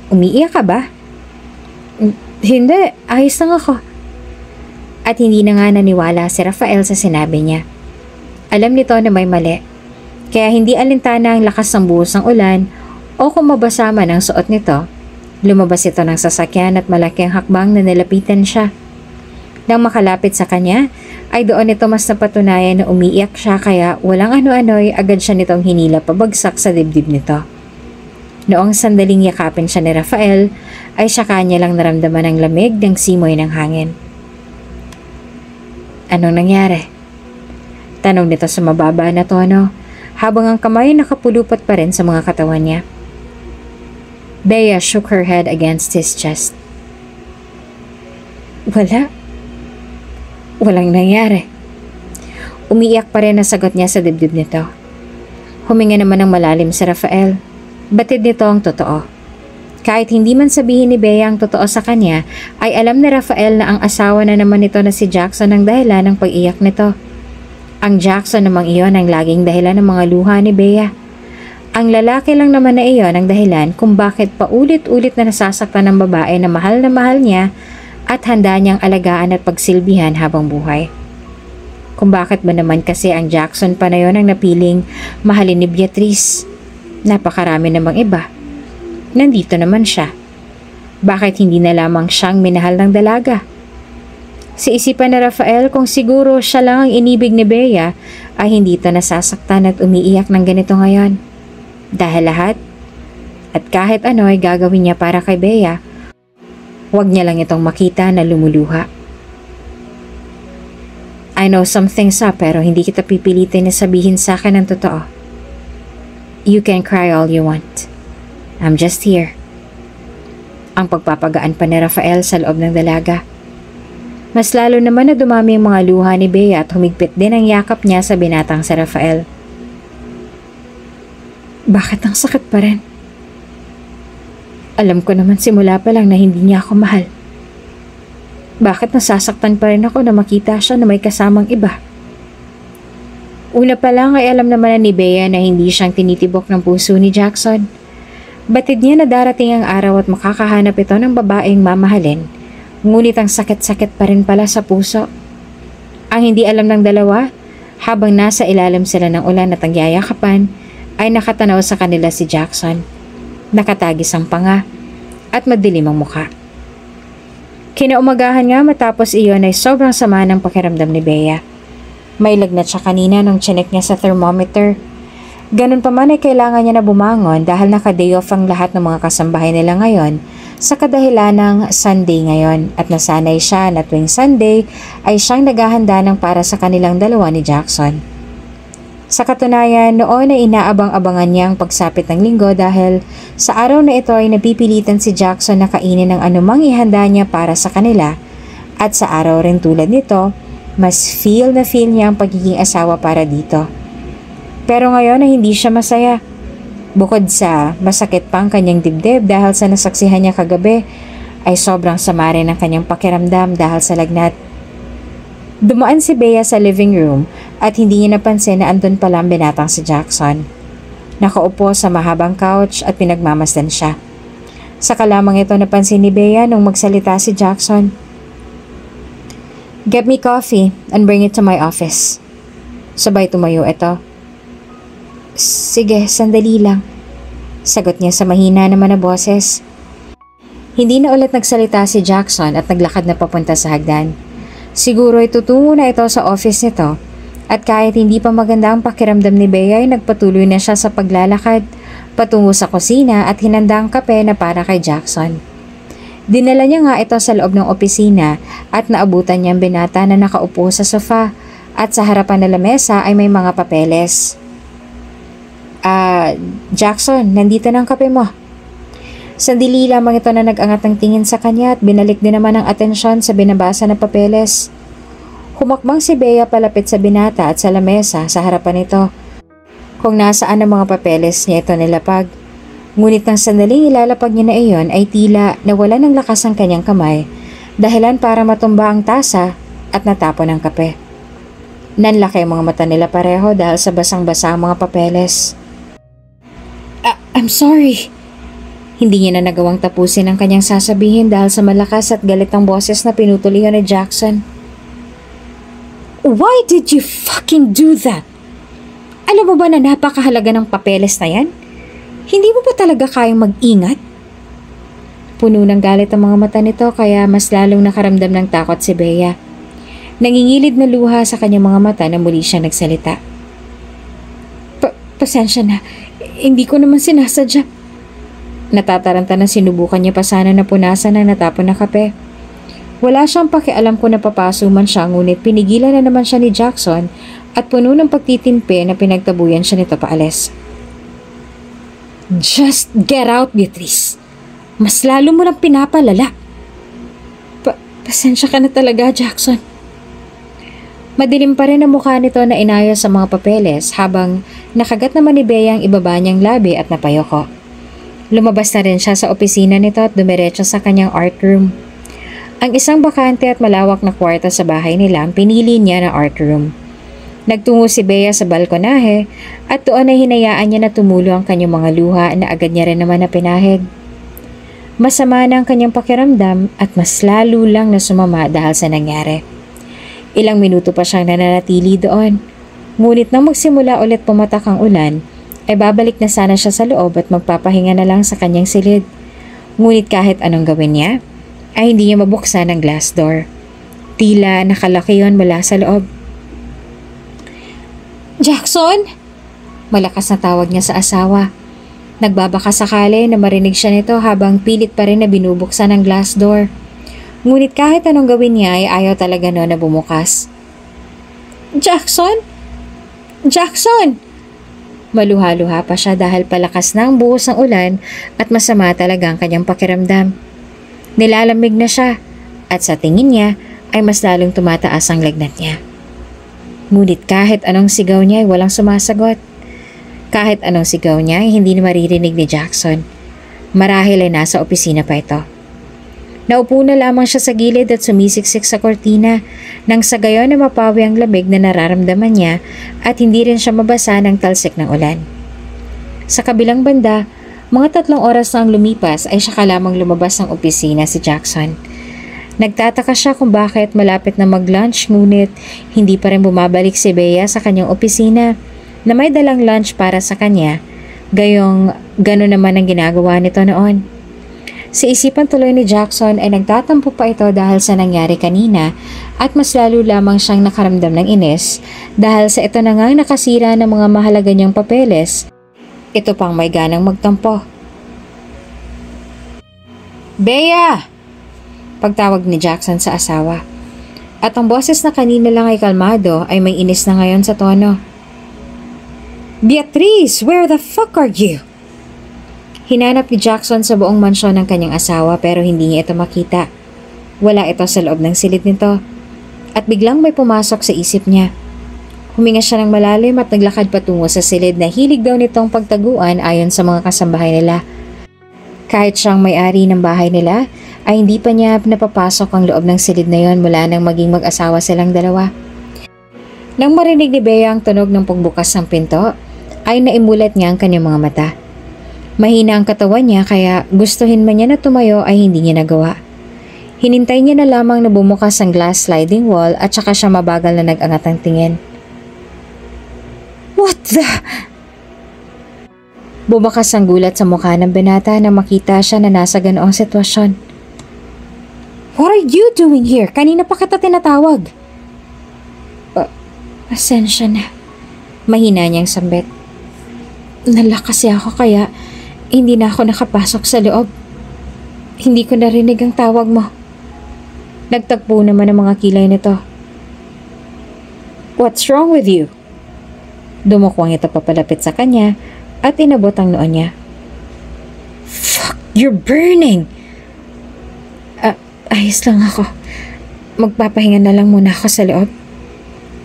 Umiiyak ka ba? Hindi, ayos lang ako. At hindi na nga naniwala si Rafael sa sinabi niya. Alam nito na may mali. Kaya hindi alintana ang lakas ng buhos ng ulan o kung mabasa man ang suot nito. Lumabas ito ng sasakyan at malaking hakbang na nilapitan siya. Nang makalapit sa kanya, ay doon ito mas napatunayan na umiiyak siya kaya walang ano-ano'y agad siya nitong hinila pabagsak sa dibdib nito. Noong sandaling yakapin siya ni Rafael, ay saka niya lang naramdaman ang lamig ng simoy ng hangin. Anong nangyari? Tanong nito sa mababa na tono habang ang kamay nakapulupot pa rin sa mga katawan niya. Bea shook her head against his chest. Walang nangyari. Umiiyak pa rin ang sagot niya sa dibdib nito. Huminga naman ng malalim si Rafael. Batid nito ang totoo. Kahit hindi man sabihin ni Bea ang totoo sa kanya, ay alam ni Rafael na ang asawa na naman nito na si Jackson ang dahilan ng pag-iyak nito. Ang Jackson namang iyon ang laging dahilan ng mga luha ni Bea. Ang lalaki lang naman na iyon ang dahilan kung bakit paulit-ulit na nasasaktan ng babae na mahal niya at handa niyang alagaan at pagsilbihan habang buhay. Kung bakit ba naman kasi ang Jackson pa na yun ang napiling mahalin ni Beatrice. Napakarami namang iba. Nandito naman siya. Bakit hindi na lamang siyang minahal ng dalaga? Sa isipan ni Rafael kung siguro siya lang ang inibig ni Bea ay hindi ito nasasaktan at umiiyak ng ganito ngayon. Dahil lahat at kahit ano ay gagawin niya para kay Bea, huwag niya lang itong makita na lumuluha. I know something's up pero hindi kita pipilitin na sabihin sa akin ang totoo. You can cry all you want. I'm just here. Ang pagpapagaan pa ni Rafael sa loob ng dalaga. Mas lalo naman na dumami ang mga luha ni Bea at humigpit din ang yakap niya sa binatang si Rafael. Bakit ang sakit pa rin? Alam ko naman simula pa lang na hindi niya ako mahal. Bakit nasasaktan pa rin ako na makita siya na may kasamang iba? Una pa lang ay alam naman na ni Bea na hindi siyang tinitibok ng puso ni Jackson. Batid niya na darating ang araw at makakahanap ito ng babaeng mamahalin. Ngunit ang sakit-sakit pa rin pala sa puso. Ang hindi alam ng dalawa, habang nasa ilalim sila ng ulan at ang yayakapan, ay nakatanaw sa kanila si Jackson. Nakatagis ang panga at madilim ang mukha. Kinaumagahan nga matapos iyon ay sobrang sama ng pakiramdam ni Bea. May lagnat siya kanina nung chinek niya sa thermometer. Ganun pa man ay kailangan niya na bumangon dahil naka-day off ang lahat ng mga kasambahay nila ngayon sa kadahilan ng Sunday ngayon at nasanay siya na tuwing Sunday ay siyang naghahanda ng para sa kanilang dalawa ni Jackson. Sa katunayan, noon ay inaabang-abangan niya ang pagsapit ng linggo dahil sa araw na ito ay napipilitan si Jackson na kainin ng anumang ihanda niya para sa kanila at sa araw rin tulad nito, mas feel niya ang pagiging asawa para dito. Pero ngayon ay hindi siya masaya. Bukod sa masakit pa ang kanyang dibdib dahil sa nasaksihan niya kagabi, ay sobrang sama rin ang kanyang pakiramdam dahil sa lagnat. Dumaan si Bea sa living room at hindi niya napansin na andun pala ang binatang si Jackson. Nakaupo sa mahabang couch at pinagmamasdan siya. Saka lamang ito napansin ni Bea nung magsalita si Jackson. Get me coffee and bring it to my office. Sabay tumayo ito. Sige, sandali lang. Sagot niya sa mahina naman na boses. Hindi na ulit nagsalita si Jackson at naglakad na papunta sa hagdan. Siguro ay tutungo na ito sa office nito at kahit hindi pa maganda ang pakiramdam ni Bea ay nagpatuloy na siya sa paglalakad patungo sa kusina at hinanda ang kape na para kay Jackson. Dinala niya nga ito sa loob ng opisina at naabutan niya ang binata na nakaupo sa sofa at sa harapan ng lamesa ay may mga papeles. Jackson, nandito na ang kape mo. Sandali lamang ito na nag-angat ng tingin sa kanya at binalik din naman ang atensyon sa binabasa na papeles. Humakbang si Bea palapit sa binata at sa lamesa sa harapan nito. Kung nasaan ang mga papeles niya ito nilapag. Ngunit nang sandaling ilalapag niya na iyon ay tila nawala ng lakas ang kanyang kamay, dahilan para matumba ang tasa at natapon ang kape. Nanlaki ang mga mata nila pareho dahil sa basang-basa ang mga papeles. I'm sorry. Hindi niya na nagawang tapusin ang kanyang sasabihin dahil sa malakas at galit ang boses na pinutol iyon ni Jackson. Why did you fucking do that? Alam mo ba na napakahalaga ng papeles na yan? Hindi mo ba talaga kayang mag-ingat? Puno ng galit ang mga mata nito kaya mas lalong nakaramdam ng takot si Bea. Nangingilid na luha sa kanyang mga mata na muli siyang nagsalita. Pasensya na. Hindi ko naman sinasadya. Natataranta na sinubukan niya pa sana na punasan ang natapon na kape. Wala siyang pakialam kung napapaso man siya ngunit pinigilan na naman siya ni Jackson at puno ng pagtitimpi na pinagtabuyan siya nito paalis. Just get out, Beatrice. Mas lalo mo lang pinapalala. Pasensya ka na talaga, Jackson. Madilim pa rin ang mukha nito na inayos sa mga papeles habang nakagat naman ni Bea ang ibaba niyang labi at napayoko. Lumabas na rin siya sa opisina nito at dumiretso sa kanyang art room. Ang isang bakante at malawak na kwarto sa bahay nila ang pinili niya na art room. Nagtungo si Bea sa balkonahe at doon ay hinayaan niya na tumulo ang kanyang mga luha na agad niya rin naman na pinahid. Masama na ang kanyang pakiramdam at mas lalo lang na sumama dahil sa nangyari. Ilang minuto pa siyang nananatili doon. Ngunit nang magsimula ulit pumatak ang ulan, ay babalik na sana siya sa loob at magpapahinga na lang sa kanyang silid. Ngunit kahit anong gawin niya, ay hindi niya mabuksan ang glass door. Tila nakalaki yon mula sa loob. Jackson! Malakas na tawag niya sa asawa. Nagbabaka sakali na marinig siya nito habang pilit pa rin na binubuksan ang glass door. Ngunit kahit anong gawin niya ay ayaw talaga no na bumukas. Jackson? Jackson! Maluha-luha pa siya dahil palakas na ang buhos ng ulan at masama talaga ang kanyang pakiramdam. Nilalamig na siya at sa tingin niya ay mas lalong tumataas ang lagnat niya. Ngunit kahit anong sigaw niya ay walang sumasagot. Kahit anong sigaw niya ay hindi na maririnig ni Jackson. Marahil ay nasa opisina pa ito. Naupo na lamang siya sa gilid at sumisiksik sa kortina nang sa gayon na mapawi ang lamig na nararamdaman niya at hindi rin siya mabasa ng talsik ng ulan. Sa kabilang banda, mga 3 oras na ang lumipas ay siya lamang lumabas ng opisina si Jackson. Nagtataka siya kung bakit malapit na mag-lunch ngunit hindi pa rin bumabalik si Bea sa kanyang opisina na may dalang lunch para sa kanya, gayong gano'n naman ang ginagawa nito noon. Sa isipan tuloy ni Jackson ay nagtatampo pa ito dahil sa nangyari kanina at mas lalo lamang siyang nakaramdam ng inis dahil sa ito na ngang nakasira ng mga mahalaga niyang papeles. Ito pang may ganang magtampo. Bea! Pagtawag ni Jackson sa asawa. At ang boses na kanina lang ay kalmado ay may inis na ngayon sa tono. Beatrice, where the fuck are you? Hinanap ni Jackson sa buong mansyon ng kanyang asawa pero hindi niya ito makita. Wala ito sa loob ng silid nito. At biglang may pumasok sa isip niya. Huminga siya ng malalim at naglakad patungo sa silid na hilig daw nitong pagtaguan ayon sa mga kasambahay nila. Kahit siyang may-ari ng bahay nila, ay hindi pa niya napapasok ang loob ng silid na yon mula nang maging mag-asawa silang dalawa. Nang marinig ni Bea ang tunog ng pagbukas ng pinto, ay naimulat niya ang kanyang mga mata. Mahina ang katawan niya kaya gustuhin man niya na tumayo ay hindi niya nagawa. Hinintay niya na lamang na bumukas ang glass sliding wall at saka siya mabagal na nag-angat ang tingin. What the? Bumakas ang gulat sa mukha ng binata na makita siya na nasa ganoong sitwasyon. What are you doing here? Kanina pa kita tinatawag. Pasensya na. Mahina niyang sambit. Nalak kasi ako kaya hindi na ako nakapasok sa loob. Hindi ko narinig ang tawag mo. Nagtagpo naman ang mga kilay nito. What's wrong with you? Dumukwang ito papalapit sa kanya at inabot ang noo niya. Fuck, you're burning! Ayos lang ako. Magpapahinga na lang muna ako sa loob.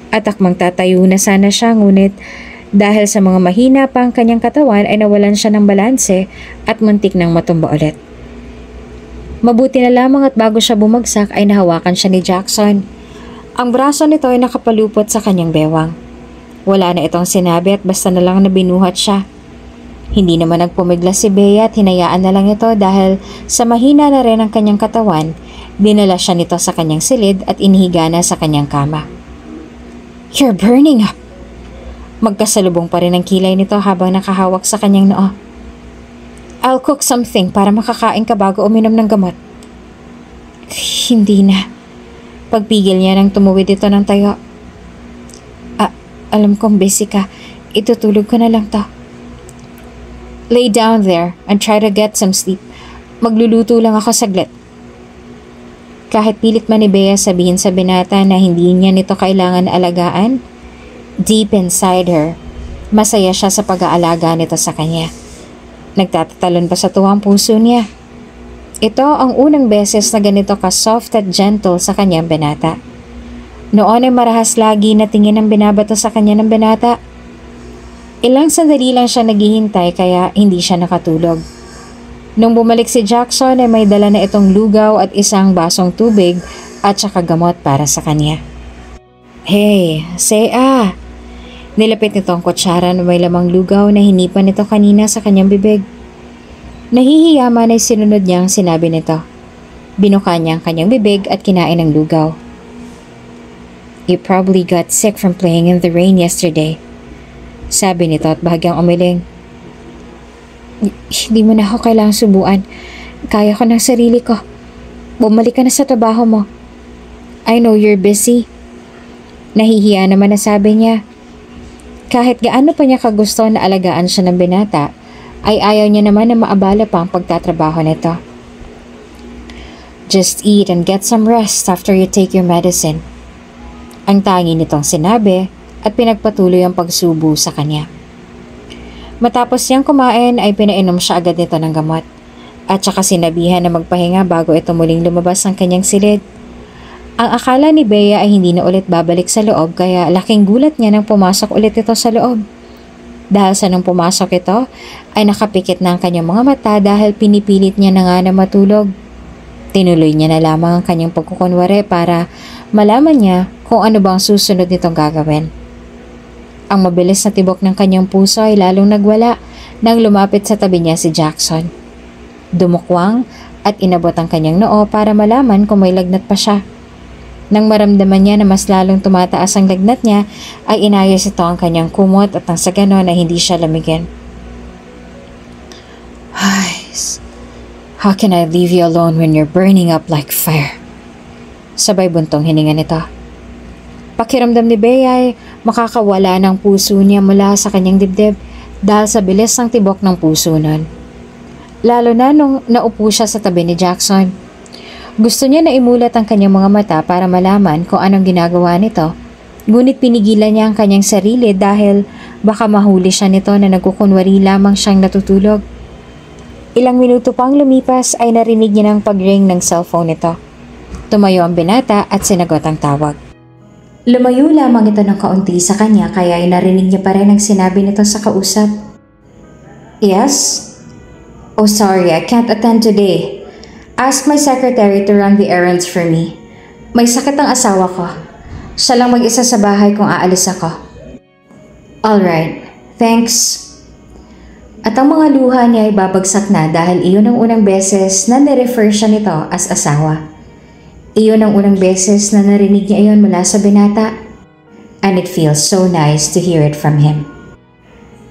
At akmang tatayo na sana siya ngunit dahil sa mga mahina pa ang kanyang katawan ay nawalan siya ng balanse at muntik nang matumba ulit. Mabuti na lamang at bago siya bumagsak ay nahawakan siya ni Jackson. Ang braso nito ay nakapalupot sa kanyang bewang. Wala na itong sinabi at basta na lang na binuhat siya. Hindi naman nagpumigla si Bea at hinayaan na lang ito dahil sa mahina na rin ang kanyang katawan, dinala siya nito sa kanyang silid at inihiga na sa kanyang kama. You're burning up! Magkasalubong pa rin ang kilay nito habang nakahawak sa kanyang noo. I'll cook something para makakain ka bago uminom ng gamot. Hindi na. Pagpigil niya nang tumuwid ito ng tayo. Alam kong busy ka. Itutulog ko na lang to. Lay down there and try to get some sleep. Magluluto lang ako saglit. Kahit pilit man ni Bea sabihin sa binata na hindi niya nito kailangan alagaan, deep inside her, masaya siya sa pag-aalaga nito sa kanya. Nagtatatalon pa sa tuwang puso niya. Ito ang unang beses na ganito ka-soft at gentle sa kanyang binata. Noon ay marahas lagi na tingin ang binabato sa kanya ng binata. Ilang sandali lang siya naghihintay kaya hindi siya nakatulog. Nung bumalik si Jackson ay may dala na itong lugaw at isang basong tubig at saka gamot para sa kanya. Hey, Sea! Nilapit nito ang kutsara na may lamang lugaw na hinipan nito kanina sa kanyang bibig. Nahihiya man ay sinunod niyang sinabi nito. Binuka niya ang kanyang bibig at kinain ang lugaw. You probably got sick from playing in the rain yesterday. Sabi nito at bahagyang umiling. Hindi mo na ako kailangang subuan. Kaya ko ng sarili ko. Bumalik ka na sa trabaho mo. I know you're busy. Nahihiya naman na sabi niya. Kahit gaano pa niya kagusto na alagaan siya ng binata, ay ayaw niya naman na maabala pa ang pagtatrabaho nito. Just eat and get some rest after you take your medicine. Ang tangi nitong sinabi at pinagpatuloy ang pagsubo sa kanya. Matapos niyang kumain ay pinainom siya agad nito ng gamot at saka sinabihan na magpahinga bago ito muling lumabas ang kanyang silid. Ang akala ni Bea ay hindi na ulit babalik sa loob kaya laking gulat niya nang pumasok ulit ito sa loob. Dahil sa nung pumasok ito ay nakapikit na ang kanyang mga mata dahil pinipilit niya na nga na matulog. Tinuloy niya na lamang ang kanyang pagkukunwari para malaman niya kung ano bang susunod nitong gagawin. Ang mabilis na tibok ng kanyang puso ay lalong nagwala nang lumapit sa tabi niya si Jackson. Dumukwang at inabot ang kanyang noo para malaman kung may lagnat pa siya. Nang maramdaman niya na mas lalong tumataas ang lagnat niya, ay inayos ito ang kanyang kumot at nang sa ganon ay hindi siya lamigin. How can I leave you alone when you're burning up like fire? Sabay buntong hininga nito. Pakiramdam ni Bea ay makakawala ng puso niya mula sa kanyang dibdib dahil sa bilis ng tibok ng puso nun. Lalo na nung naupo siya sa tabi ni Jackson. Gusto niya na imulat ang kanyang mga mata para malaman kung anong ginagawa nito, ngunit pinigilan niya ang kanyang sarili dahil baka mahuli siya nito na nagkukunwari lamang siyang natutulog. Ilang minuto pang lumipas ay narinig niya ng pag-ring ng cellphone nito. Tumayo ang binata at sinagot ang tawag. Lumayo lamang ito ng kaunti sa kanya kaya ay narinig niya pa rin ang sinabi nito sa kausap. Yes? Oh sorry, I can't attend today. Ask my secretary to run the errands for me. May sakit ang asawa ko. Siya lang mag-isa sa bahay kung aalis ako. Alright, thanks. At ang mga luha niya ay babagsak na dahil iyon ang unang beses na nirefer siya nito as asawa. Iyon ang unang beses na narinig niya iyon mula sa binata. And it feels so nice to hear it from him.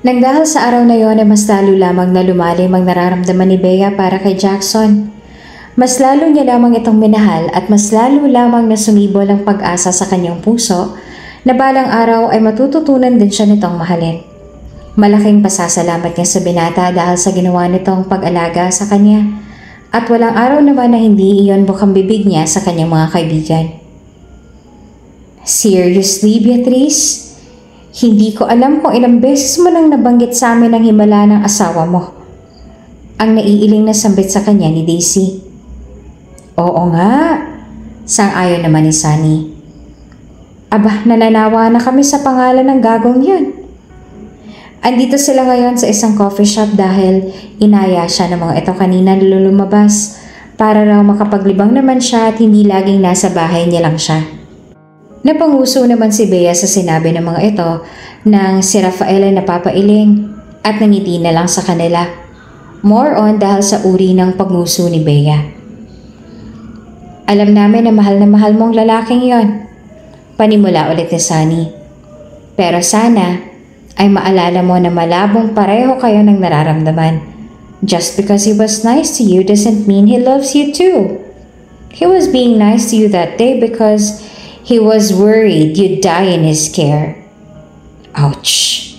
Nang dahil sa araw na iyon ay mas lalo lamang na lumalim ang nararamdaman ni Bea para kay Jackson. Mas lalo niya lamang itong minahal at mas lalo lamang na sumibol ang pag-asa sa kanyang puso na balang araw ay matututunan din siya nitong mahalin. Malaking pasasalamat niya sa binata dahil sa ginawa nitong pag-alaga sa kanya at walang araw naman na hindi iyon bukang bibig niya sa kanyang mga kaibigan. Seriously, Beatrice? Hindi ko alam kung ilang beses mo nang nabanggit sa amin ang himala ng asawa mo. Ang naiiling na sambit sa kanya ni Daisy. Oo nga, sang-ayon naman ni Sunny. Aba, nananawa na kami sa pangalan ng gagong yun. Andito sila ngayon sa isang coffee shop dahil inaya siya ng mga ito kanina na lumabas para raw makapaglibang naman siya at hindi laging nasa bahay niya lang siya. Napanguso naman si Bea sa sinabi ng mga ito nang si Rafael ay napapailing at nangiti na lang sa kanila. More on dahil sa uri ng panguso ni Bea. Alam namin na mahal mong lalaking yon. Panimula ulit ni Sunny. Pero sana ay maalala mo na malabong pareho kayo ng nararamdaman. Just because he was nice to you doesn't mean he loves you too. He was being nice to you that day because he was worried you'd die in his care. Ouch!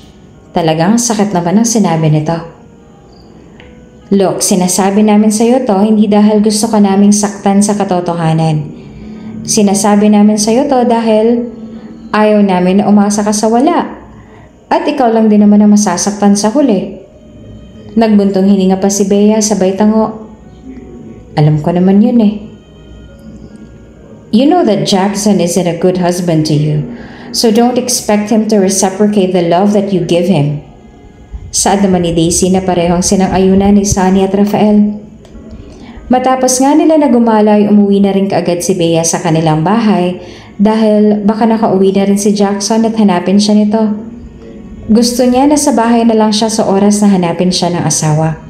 Talagang sakit naman ang sinabi nito. Look, sinasabi namin sa iyo to hindi dahil gusto ka naming saktan sa katotohanan. Sinasabi namin sa iyo to dahil ayaw namin na umasa ka sa wala. At ikaw lang din naman ang masasaktan sa huli. Nagbuntong hininga pa si Bea sabay tango. Alam ko naman yun eh. You know that Jackson isn't a good husband to you, so don't expect him to reciprocate the love that you give him. Saad naman ni Daisy na parehong sinang-ayunan ni Sunny at Rafael. Matapos nga nila na gumala ay umuwi na rin kaagad si Bea sa kanilang bahay dahil baka nakauwi na rin si Jackson at hanapin siya nito. Gusto niya na sa bahay na lang siya sa oras na hanapin siya ng asawa.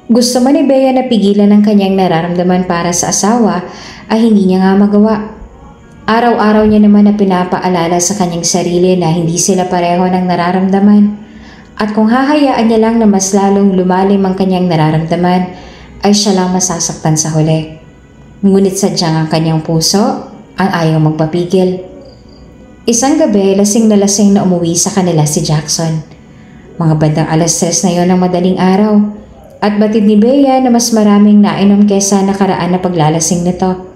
Gusto man ni Bea na pigilan ang kanyang nararamdaman para sa asawa ay hindi niya nga magawa. Araw-araw niya naman na pinapaalala sa kanyang sarili na hindi sila pareho ng nararamdaman. At kung hahayaan niya lang na mas lalong lumalim ang kanyang nararamdaman, ay siya lang masasaktan sa huli. Ngunit sadyang ang kanyang puso ang ayaw magpapigil. Isang gabi, lasing na umuwi sa kanila si Jackson. Mga bandang 3:00 na yon ng madaling araw. At batid ni Bea na mas maraming nainom kesa nakaraan na paglalasing nito.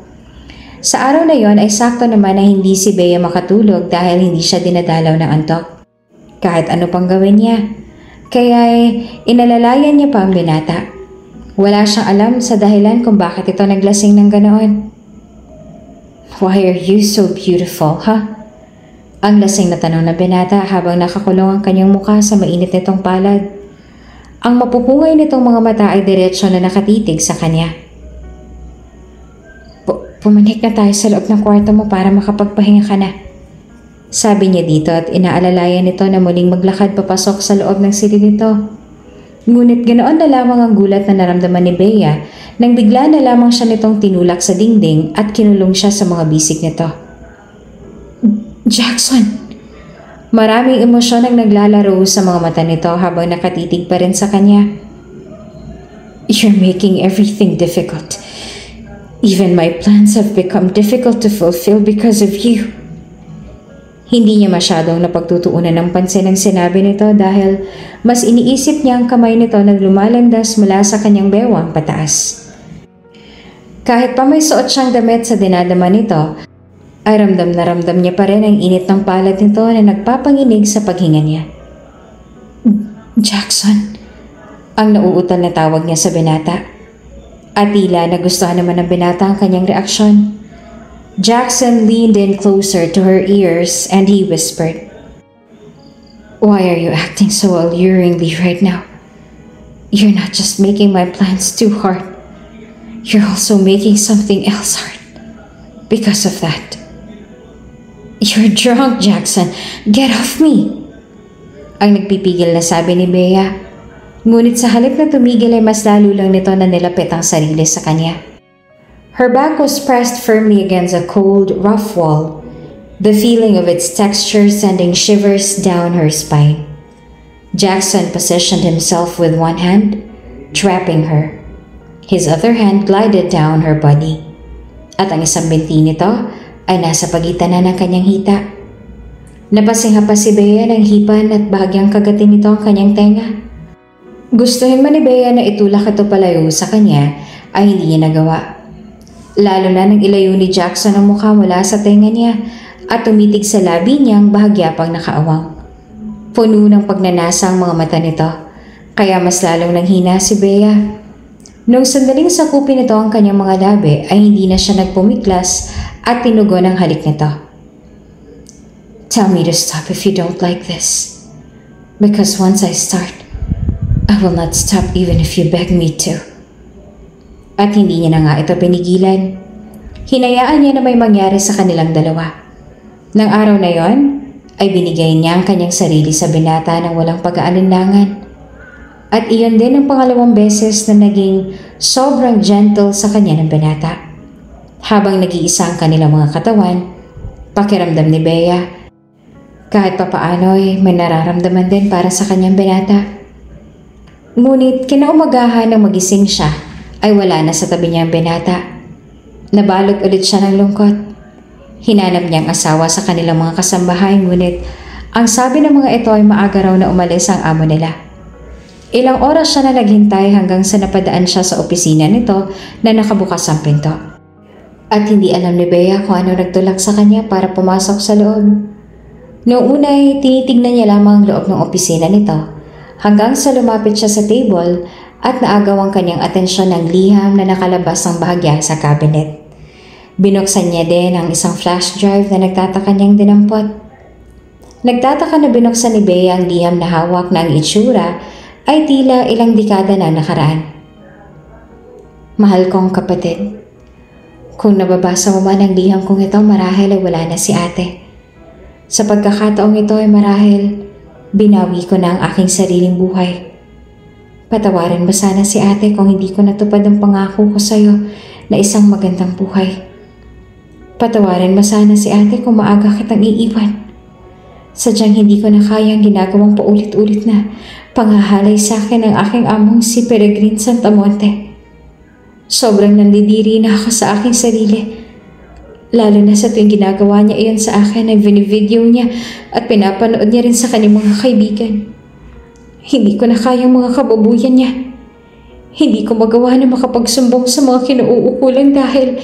Sa araw na yon ay sakto naman na hindi si Bea makatulog dahil hindi siya dinadalaw ng antok. Kahit ano pang gawin niya. Kaya inalalayan niya pa ang binata. Wala siyang alam sa dahilan kung bakit ito naglasing ng ganoon. Why are you so beautiful, huh? Ang lasing na tanong ng binata habang nakakulong ang kanyang mukha sa mainit nitong palad. Ang mapupungay nitong mga mata ay diretsyo na nakatitig sa kanya. Pumanik na tayo sa loob ng kwarto mo para makapagpahinga ka na. Sabi niya dito at inaalalayan nito na muling maglakad papasok sa loob ng silid nito. Ngunit ganoon na lamang ang gulat na naramdaman ni Bea nang bigla na lamang siya nitong tinulak sa dingding at kinulong siya sa mga bisig nito. Jackson! Maraming emosyon ang naglalaro sa mga mata nito habang nakatitig pa rin sa kanya. You're making everything difficult. Even my plans have become difficult to fulfill because of you. Hindi niya masyadong napagtutuunan ng pansin ang sinabi nito dahil mas iniisip niya ang kamay nito na lumalandas mula sa kanyang bewang pataas. Kahit pa may suot siyang damit sa dinadama nito, ay ramdam na ramdam niya pa rin ang init ng palad nito na nagpapanginig sa paghinga niya. Jackson, ang nauutal na tawag niya sa binata. At tila nagustuhan naman ng binata ang kanyang reaksyon. Jackson leaned in closer to her ears and he whispered, Why are you acting so alluringly right now? You're not just making my plans too hard. You're also making something else hard. Because of that. You're drunk, Jackson. Get off me! Ang nagpipigil na sabi ni Bea. Ngunit sa halip na tumigil ay mas lalo lang nito na nilapit ang sarili sa kanya. Her back was pressed firmly against a cold, rough wall, the feeling of its texture sending shivers down her spine. Jackson positioned himself with one hand, trapping her. His other hand glided down her body. At ang isang binti nito ay nasa pagitan na ng kanyang hita. Napasingha pa si Bea ng hipan at bahagyang kagatin nito ang kanyang tenga. Gustuhin man ni Bea na itulak ito palayo sa kanya ay hindi niya nagawa. Lalo na nang ilayo ni Jackson ang mukha mula sa tenga niya at tumitig sa labi niyang bahagya pang nakaawang. Puno ng pagnanasa ang mga mata nito, kaya mas lalong nanghina si Bea. Nung sandaling sakupin nito ang kanyang mga labi ay hindi na siya nagpumiklas at tinugon ang halik nito. Tell me to stop if you don't like this. Because once I start, I will not stop even if you beg me to. At hindi niya na nga ito pinigilan. Hinayaan niya na may mangyari sa kanilang dalawa. Nang araw na yon, ay binigay niya ang kanyang sarili sa binata ng walang pag-aalinlangan. At iyon din ang pangalawang beses na naging sobrang gentle sa kanya ng binata. Habang nag-iisa ang kanilang mga katawan, pakiramdam ni Bea, kahit papaano ay may nararamdaman din para sa kanyang binata. Ngunit kinaumagahan nang magising siya, ay wala na sa tabi niya ang binata. Nabalot ulit siya ng lungkot. Hinanap niya ang asawa sa kanilang mga kasambahay, ngunit ang sabi ng mga ito ay maaga raw na umalis ang amo nila. Ilang oras siya na naghintay hanggang sa napadaan siya sa opisina nito na nakabukas ang pinto. At hindi alam ni Bea kung ano nagtulak sa kanya para pumasok sa loob. Noong una ay tinitignan niya lamang ang loob ng opisina nito hanggang sa lumapit siya sa table at naagaw ang kanyang atensyon ng liham na nakalabas ng bahagya sa cabinet. Binuksan niya din ang isang flash drive na nagtataka niyang dinampot. Nagtataka na binuksan ni Bea ang liham na hawak na ang itsura ay tila ilang dekada na nakaraan. Mahal kong kapatid, kung nababasa mo man ang liham kong ito, marahil ay wala na si ate. Sa pagkakataong ito ay marahil binawi ko na ang aking sariling buhay. Patawarin mo sana si ate kung hindi ko natupad ang pangako ko sa iyo na isang magandang buhay. Patawarin mo sana si ate kung maaga kitang iiwan. Sadyang hindi ko na kayang ginagawang paulit-ulit na panghahalay sa akin ng aking among si Peregrine Santamonte. Sobrang nandidiri na ako sa aking sarili. Lalo na sa tuwing ginagawa niya iyon sa akin ay binivideo niya at pinapanood niya rin sa kanyang mga kaibigan. Hindi ko na kayang mga kababuyan niya. Hindi ko magawa na makapagsumbong sa mga kinuukulan dahil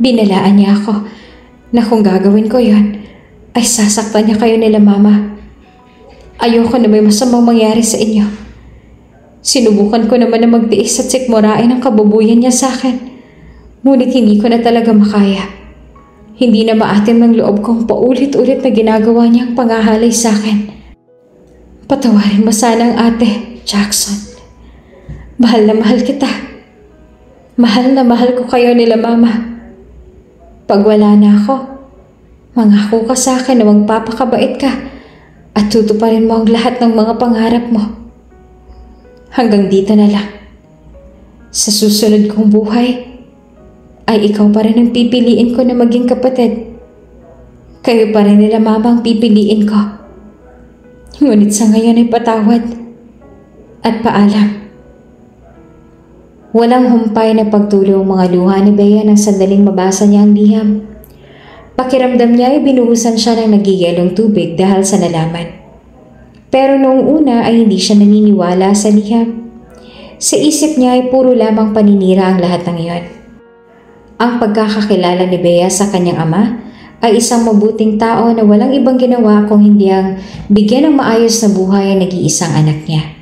binalaan niya ako na kung gagawin ko yon ay sasaktan niya kayo nila mama. Ayoko na may masamang mangyari sa inyo. Sinubukan ko naman na magtiis at sikmurain ang kababuyan niya sa akin. Ngunit hindi ko na talaga makaya. Hindi na maatim ng loob kong paulit-ulit na ginagawa niyang pangahalay sa akin. Patawarin mo sana ang ate, Jackson. Mahal na mahal kita. Mahal na mahal ko kayo nila mama. Pag wala na ako, mangako ka sa akin na magpapakabait ka at tutuparin mo ang lahat ng mga pangarap mo. Hanggang dito na lang. Sa susunod kong buhay, ay ikaw pa rin ang pipiliin ko na maging kapatid. Kayo pa rin nila mama ang pipiliin ko. Ngunit sa ngayon ay patawad at paalam. Walang humpay na pagtuloy ang mga luha ni Bea nang sandaling mabasa niya ang liham. Pakiramdam niya ay binuhusan siya ng nagigilong tubig dahil sa nalaman. Pero noong una ay hindi siya naniniwala sa liham. Sa isip niya ay puro lamang paninira ang lahat ng iyon. Ang pagkakakilala ni Bea sa kanyang ama ay isang mabuting tao na walang ibang ginawa kung hindi ang bigyan ng maayos na buhay ang nag-iisang anak niya.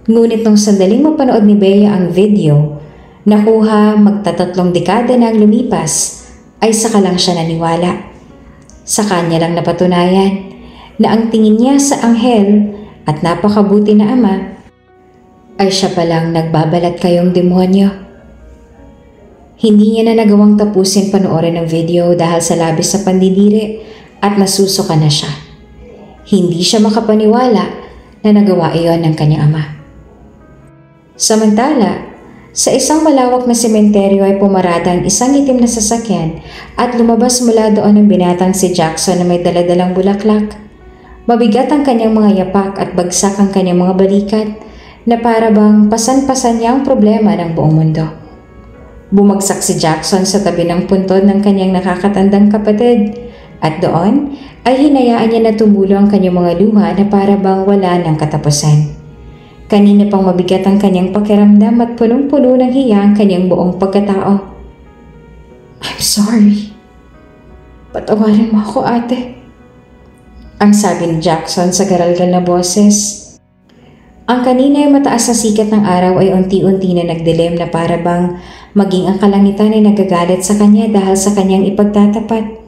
Ngunit nung sandaling mapanood ni Bea ang video, nakuha magtatatlong dekada na ang lumipas, ay saka lang siya naniwala. Sa kanya lang napatunayan na ang tingin niya sa anghel at napakabuti na ama ay siya palang nagbabalat kayong demonyo. Hindi niya na nagawang tapusin panoorin ang video dahil sa labis sa pandidiri at nasusuka na siya. Hindi siya makapaniwala na nagawa iyon ng kanyang ama. Samantala, sa isang malawak na sementeryo ay pumarada ang isang itim na sasakyan at lumabas mula doon ang binatang si Jackson na may daladalang bulaklak. Mabigat ang kanyang mga yapak at bagsak ang kanyang mga balikat na para bang pasan-pasan niya ang problema ng buong mundo. Bumagsak si Jackson sa tabi ng puntod ng kanyang nakakatandang kapatid at doon ay hinayaan niya na tumulo ang kanyang mga luha na para bang wala ng katapusan. Kanina pang mabigat ang kanyang pakiramdam at punong-puno ng hiya ang kanyang buong pagkatao. I'm sorry. Patawarin mo ako, ate. Ang sabi ni Jackson sa garalgal na boses. Ang kanina ay mataas na sikat ng araw ay unti-unti na nagdilim na para bang maging ang kalangitan ay nagagalit sa kanya dahil sa kanyang ipagtatapat.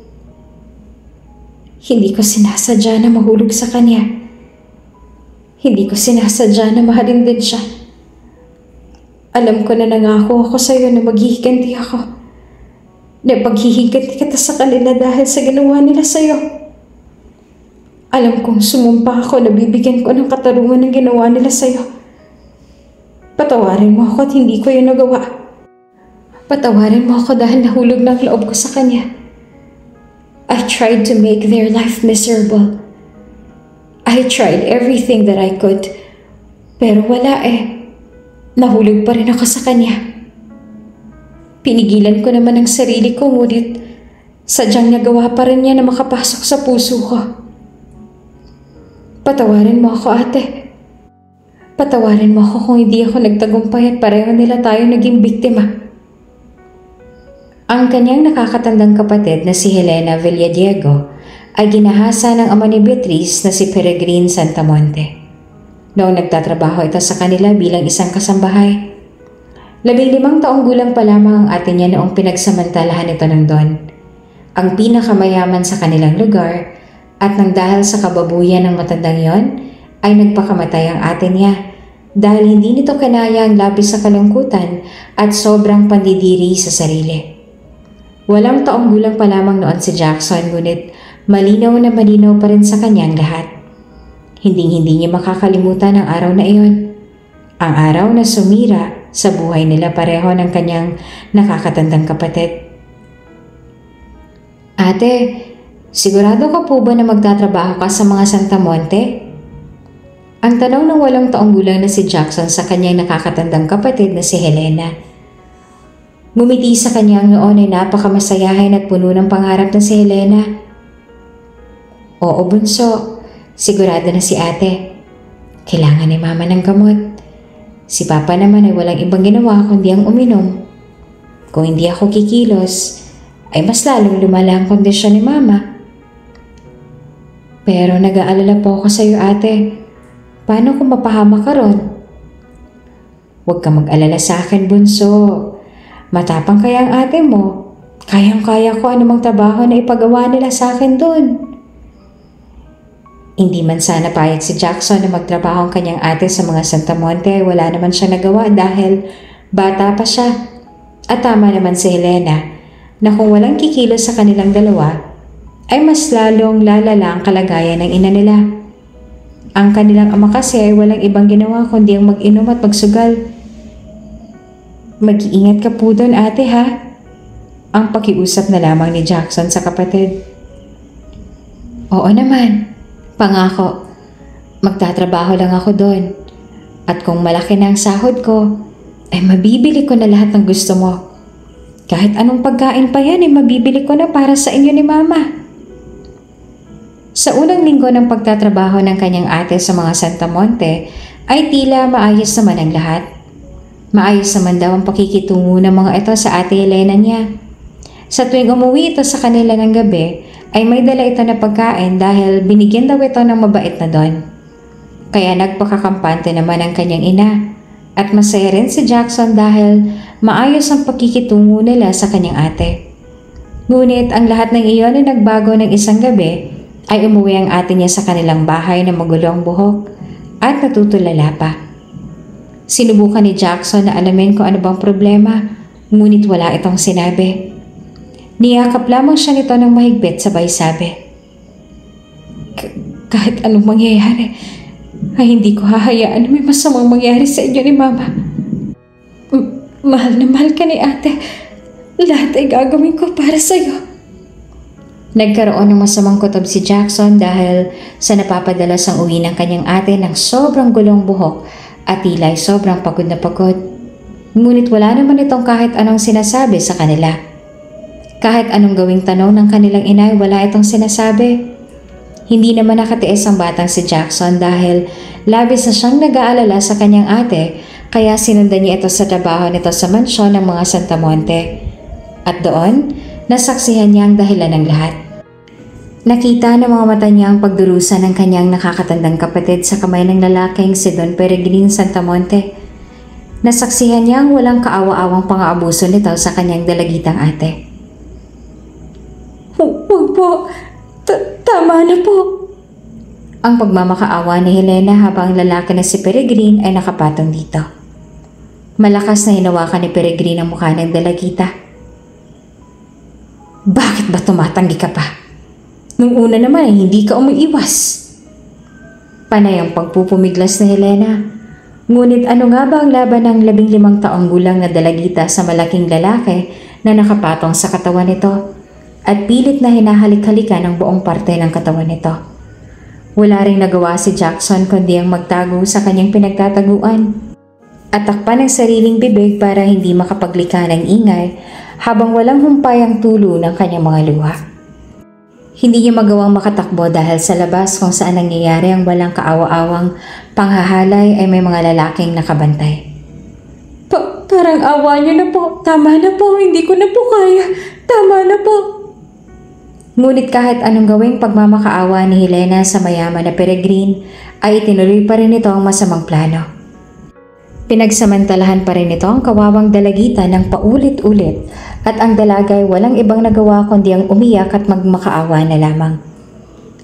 Hindi ko sinasadya na mahulog sa kanya. Hindi ko sinasadya na mahalin din siya. Alam ko na nangako ako sa iyo na maghihiganti ako. Na paghihiganti kita sa kanila dahil sa ginawa nila sa iyo. Alam kong sumumpa ako na bibigyan ko ng katarungan ng ginawa nila sa iyo. Patawarin mo ako at hindi ko yun nagawa. Patawarin mo ako dahil nahulog na ang loob ko sa kanya. I tried to make their life miserable. I tried everything that I could, pero wala eh. Nahulog pa rin ako sa kanya. Pinigilan ko naman ang sarili ko, ngunit sadyang nagawa pa rin niya na makapasok sa puso ko. Patawarin mo ako, ate. Patawarin mo ako kung hindi ako nagtagumpay at pareho nila tayo naging biktima. Ang kanyang nakakatandang kapatid na si Helena Villadiego ay ginahasa ng ama ni Beatriz na si Peregrine Santamonte. Noong nagtatrabaho ito sa kanila bilang isang kasambahay. 15 taong gulang pa lamang ang ate niya noong pinagsamantalahan ito ng Don, ang pinakamayaman sa kanilang lugar, at nang dahil sa kababuyan ng matandang yon, ay nagpakamatay ang ate niya dahil hindi nito kinaya ang labis sa kalungkutan at sobrang pandidiri sa sarili. Walang taong gulang pa lamang noon si Jackson, ngunit malinaw na malinaw pa rin sa kanyang lahat. Hinding-hindi niya makakalimutan ang araw na iyon. Ang araw na sumira sa buhay nila pareho ng kanyang nakakatandang kapatid. Ate, sigurado ka po ba na magtatrabaho ka sa mga Santamonte? Ang tanong ng 8 taong gulang na si Jackson sa kanyang nakakatandang kapatid na si Helena. Ngumiti sa kanyang noon ay napakamasayahin at puno ng pangarap na si Helena. Oo, bunso. Sigurado na si ate. Kailangan ni mama ng gamot. Si papa naman ay walang ibang ginawa kundi ang uminom. Kung hindi ako kikilos, ay mas lalong lumala ang kondisyon ni mama. Pero nag-aalala po ako sa iyo, ate. Paano kung mapahama ka ron? Huwag ka mag-alala sa akin, bunso. Matapang kaya ang ate mo. Kayang-kaya ko anumang trabaho na ipagawa nila sa akin doon. Hindi man sana payag si Jackson na magtrabaho ang kanyang ate sa mga Santa Monte, wala naman siya nagawa dahil bata pa siya. At tama naman si Helena na kung walang kikilos sa kanilang dalawa, ay mas lalong lalala ang kalagayan ng ina nila. Ang kanilang ama kasi ay walang ibang ginawa kundi ang mag-inom at magsugal. Mag-iingat ka po doon, ate, ha? Ang pakiusap na lamang ni Jackson sa kapatid. Oo naman. Pangako, magtatrabaho lang ako doon. At kung malaki na ang sahod ko, ay mabibili ko na lahat ng gusto mo. Kahit anong pagkain pa yan, ay mabibili ko na para sa inyo ni Mama. Sa unang linggo ng pagtatrabaho ng kanyang ate sa mga Santa Monte, ay tila maayos naman ang lahat. Maayos naman daw ang pakikitungo ng mga ito sa ate Helena niya. Sa tuwing umuwi ito sa kanila ng gabi, ay may dala ito na pagkain dahil binigyan daw ito ng mabait na don. Kaya nagpakakampante naman ang kanyang ina. At masaya rin si Jackson dahil maayos ang pakikitungo nila sa kanyang ate. Ngunit ang lahat ng iyon ay nagbago ng isang gabi ay umuwi ang ate niya sa kanilang bahay na magulo ang buhok at natutulala pa. Sinubukan ni Jackson na alamin kung ano bang problema, ngunit wala itong sinabi. Niyakap lamang siya nito ng mahigpit sabay sabi, kahit anong mangyayari, ay hindi ko hahayaan na may masamang mangyari sa inyo ni Mama. Mahal na mahal ka ni ate. Lahat ay gagawin ko para sa'yo. Nagkaroon ng masamang kutob si Jackson dahil sa napapadalas ang uwi ng kanyang ate ng sobrang gulong buhok at tila ay sobrang pagod na pagod. Ngunit wala naman itong kahit anong sinasabi sa kanila. Kahit anong gawing tanong ng kanilang inay, wala itong sinasabi. Hindi naman nakatiis ang batang si Jackson dahil labis na siyang nag-aalala sa kanyang ate, kaya sinundan niya ito sa trabaho nito sa mansyon ng mga Santa Monte. At doon, nasaksihan niya ang dahilan ng lahat. Nakita ng mga mata niya ang pagdurusa ng kanyang nakakatandang kapatid sa kamay ng lalaking si Don Peregrin Santa Monte. Nasaksihan niya ang walang kaawa-awang pang-aabuso nito sa kanyang dalagitang ate. Huwag po. Tama na po. Ang pagmamakaawa ni Helena habang ang lalaki na si Peregrin ay nakapatong dito. Malakas na hinawakan ni Peregrin ang mukha ng dalagita. Bakit ba tumatanggi ka pa? Nung una naman ay hindi ka umiiwas. Panay ang pagpupumiglas ni Helena. Ngunit ano nga ba ang laban ng 15 taong gulang na dalagita sa malaking lalaki na nakapatong sa katawan nito? At pilit na hinahalik-halikan ang buong parte ng katawan nito. Wala ring nagawa si Jackson kundi ang magtago sa kanyang pinagtataguan at takpan ang sariling bibig para hindi makapaglika ng ingay habang walang humpay ang tulo ng kanyang mga luha. Hindi niya magawang makatakbo dahil sa labas kung saan nangyayari ang walang kaawa-awang panghahalay ay may mga lalaking nakabantay. Parang awa niyo na po. Tama na po. Hindi ko na po kaya. Tama na po. Ngunit kahit anong gawing pagmamakaawa ni Helena sa mayaman na Peregrin, ay itinuloy pa rin ito ang masamang plano. Pinagsamantalahan pa rin ito ang kawawang dalagita ng paulit-ulit at ang dalagay walang ibang nagawa kundi ang umiyak at magmakaawa na lamang.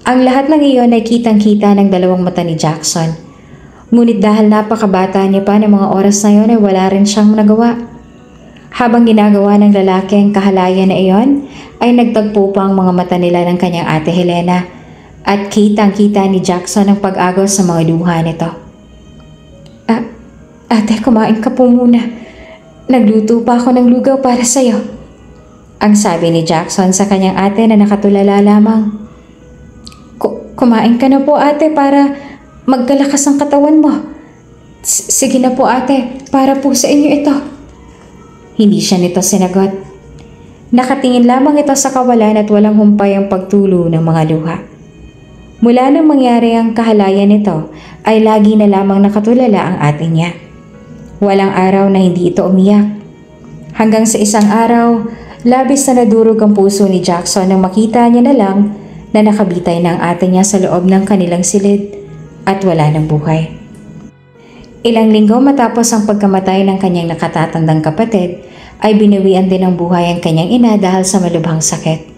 Ang lahat ng iyon ay kitang-kita ng dalawang mata ni Jackson. Ngunit dahil napakabata niya pa ng mga oras na iyon ay wala rin siyang nagawa. Habang ginagawa ng lalaki ang kahalayan na iyon, ay nagtagpo pa ang mga mata nila ng kanyang ate Helena at kitang-kita ni Jackson ang pag-agaw sa mga luha nito. Ate, kumain ka po muna. Nagluto pa ako ng lugaw para sa'yo. Ang sabi ni Jackson sa kanyang ate na nakatulala lamang. Kumain ka na po ate para magkalakas ang katawan mo. Sige na po ate, para po sa inyo ito. Hindi siya nito sinagot. Nakatingin lamang ito sa kawalan at walang humpay ang pagtulo ng mga luha. Mula nang mangyari ang kahalayan nito, ay lagi na lamang nakatulala ang ate niya. Walang araw na hindi ito umiyak. Hanggang sa isang araw, labis na nadurog ang puso ni Jackson nang makita niya na lang na nakabitay na ang ate niya sa loob ng kanilang silid at wala ng buhay. Ilang linggo matapos ang pagkamatay ng kanyang nakatatandang kapatid, ay binawian din ng buhay ang kanyang ina dahil sa malubhang sakit.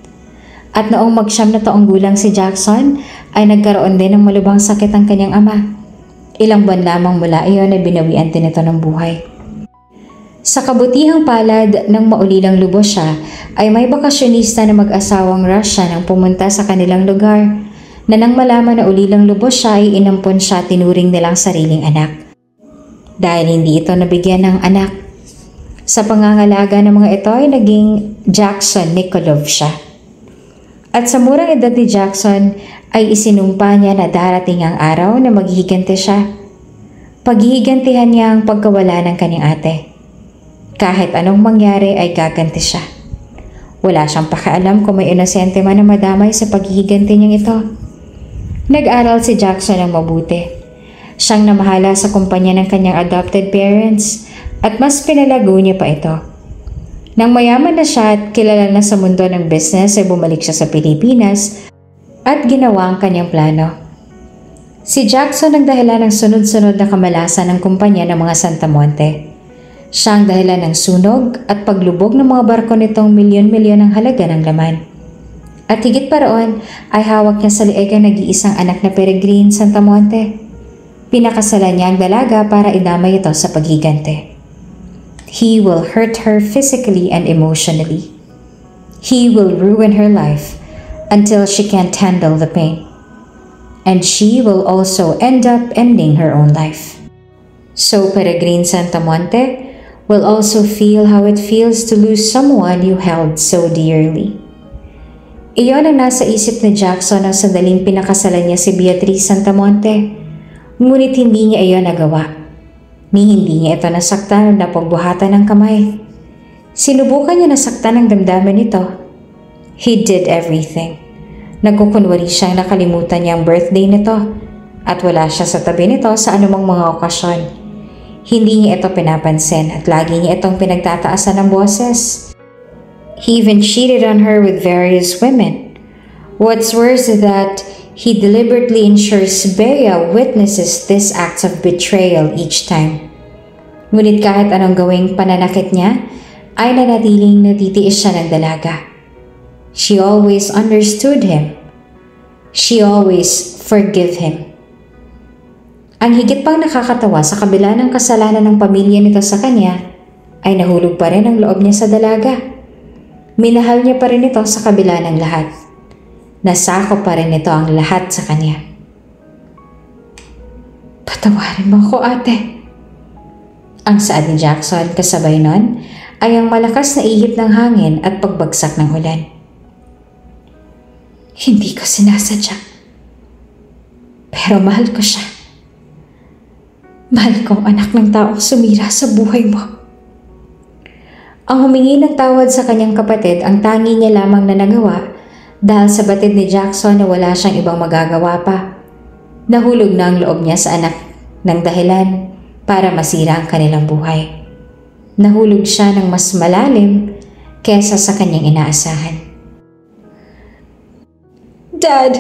At noong mag-9 na taong gulang si Jackson, ay nagkaroon din ng malubhang sakit ang kanyang ama. Ilang buwan lamang mula iyon ay binawian din ito ng buhay. Sa kabutihang palad ng maulilang lubos siya, ay may bakasyonista na mag-asawang Russian ang pumunta sa kanilang lugar, na nang malaman na ulilang lubos siya ay inampon siya tinuring nilang sariling anak. Dahil hindi ito nabigyan ng anak, sa pangangalaga ng mga ito ay naging Jackson Nikolov siya. At sa murang edad ni Jackson ay isinumpa niya na darating ang araw na maghihiganti siya. Paghihigantihan niya ang pagkawala ng kanyang ate. Kahit anong mangyari ay gaganti siya. Wala siyang pakialam kung may inosente man na madamay sa paghihiganti niyang ito. Nag-aral si Jackson ng mabuti. Siyang namahala sa kumpanya ng kanyang adopted parents at mas pinalago niya pa ito. Nang mayaman na siya at kilala na sa mundo ng business ay bumalik siya sa Pilipinas at ginawa ang kanyang plano. Si Jackson ang dahilan ng sunod-sunod na kamalasan ng kumpanya ng mga Santa Monte. Siya ang dahilan ng sunog at paglubog ng mga barko nitong milyon-milyon ang halaga ng laman. At higit pa roon ay hawak niya sa liig ang nag-iisang anak na Peregrine Santa Monte. Pinakasalan niya ang dalaga para idamay ito sa paghiganti. He will hurt her physically and emotionally. He will ruin her life until she can't handle the pain. And she will also end up ending her own life. So Peregrine Santa Monte will also feel how it feels to lose someone you held so dearly. Iyon ang nasa isip ni Jackson ang sandaling pinakasalan niya si Beatriz Santa Monte. Ngunit hindi niya iyon nagawa. Ni hindi niya ito nasaktan o napagbuhatan ng kamay. Sinubukan niya nasaktan ang damdamin nito. He did everything. Nagkukunwari siyang nakalimutan niya ang birthday nito at wala siya sa tabi nito sa anumang mga okasyon. Hindi niya ito pinapansin at lagi niya itong pinagtataasan ng boses. He even cheated on her with various women. What's worse is that he deliberately ensures Bea witnesses this act of betrayal each time. Ngunit kahit anong gawing pananakit niya, ay nanatiling natitiis siya ng dalaga. She always understood him. She always forgave him. Ang higit pang nakakatawa sa kabila ng kasalanan ng pamilya nito sa kanya, ay nahulog pa rin ang loob niya sa dalaga. Minahal niya pa rin ito sa kabila ng lahat. Nasako pa rin ito ang lahat sa kanya. Patawarin mo ako, ate. Ang saad ni Jackson kasabay nun ay ang malakas na ihip ng hangin at pagbagsak ng ulan. Hindi ko sinasadya. Pero mahal ko siya. Mahal kong anak ng taong sumira sa buhay mo. Ang humingi ng tawad sa kanyang kapatid ang tangi niya lamang na nagawa dahil sa batid ni Jackson na wala siyang ibang magagawa pa. Nahulog na ang loob niya sa anak ng dahilan para masira ang kanilang buhay. Nahulog siya ng mas malalim kesa sa kanyang inaasahan. Dad,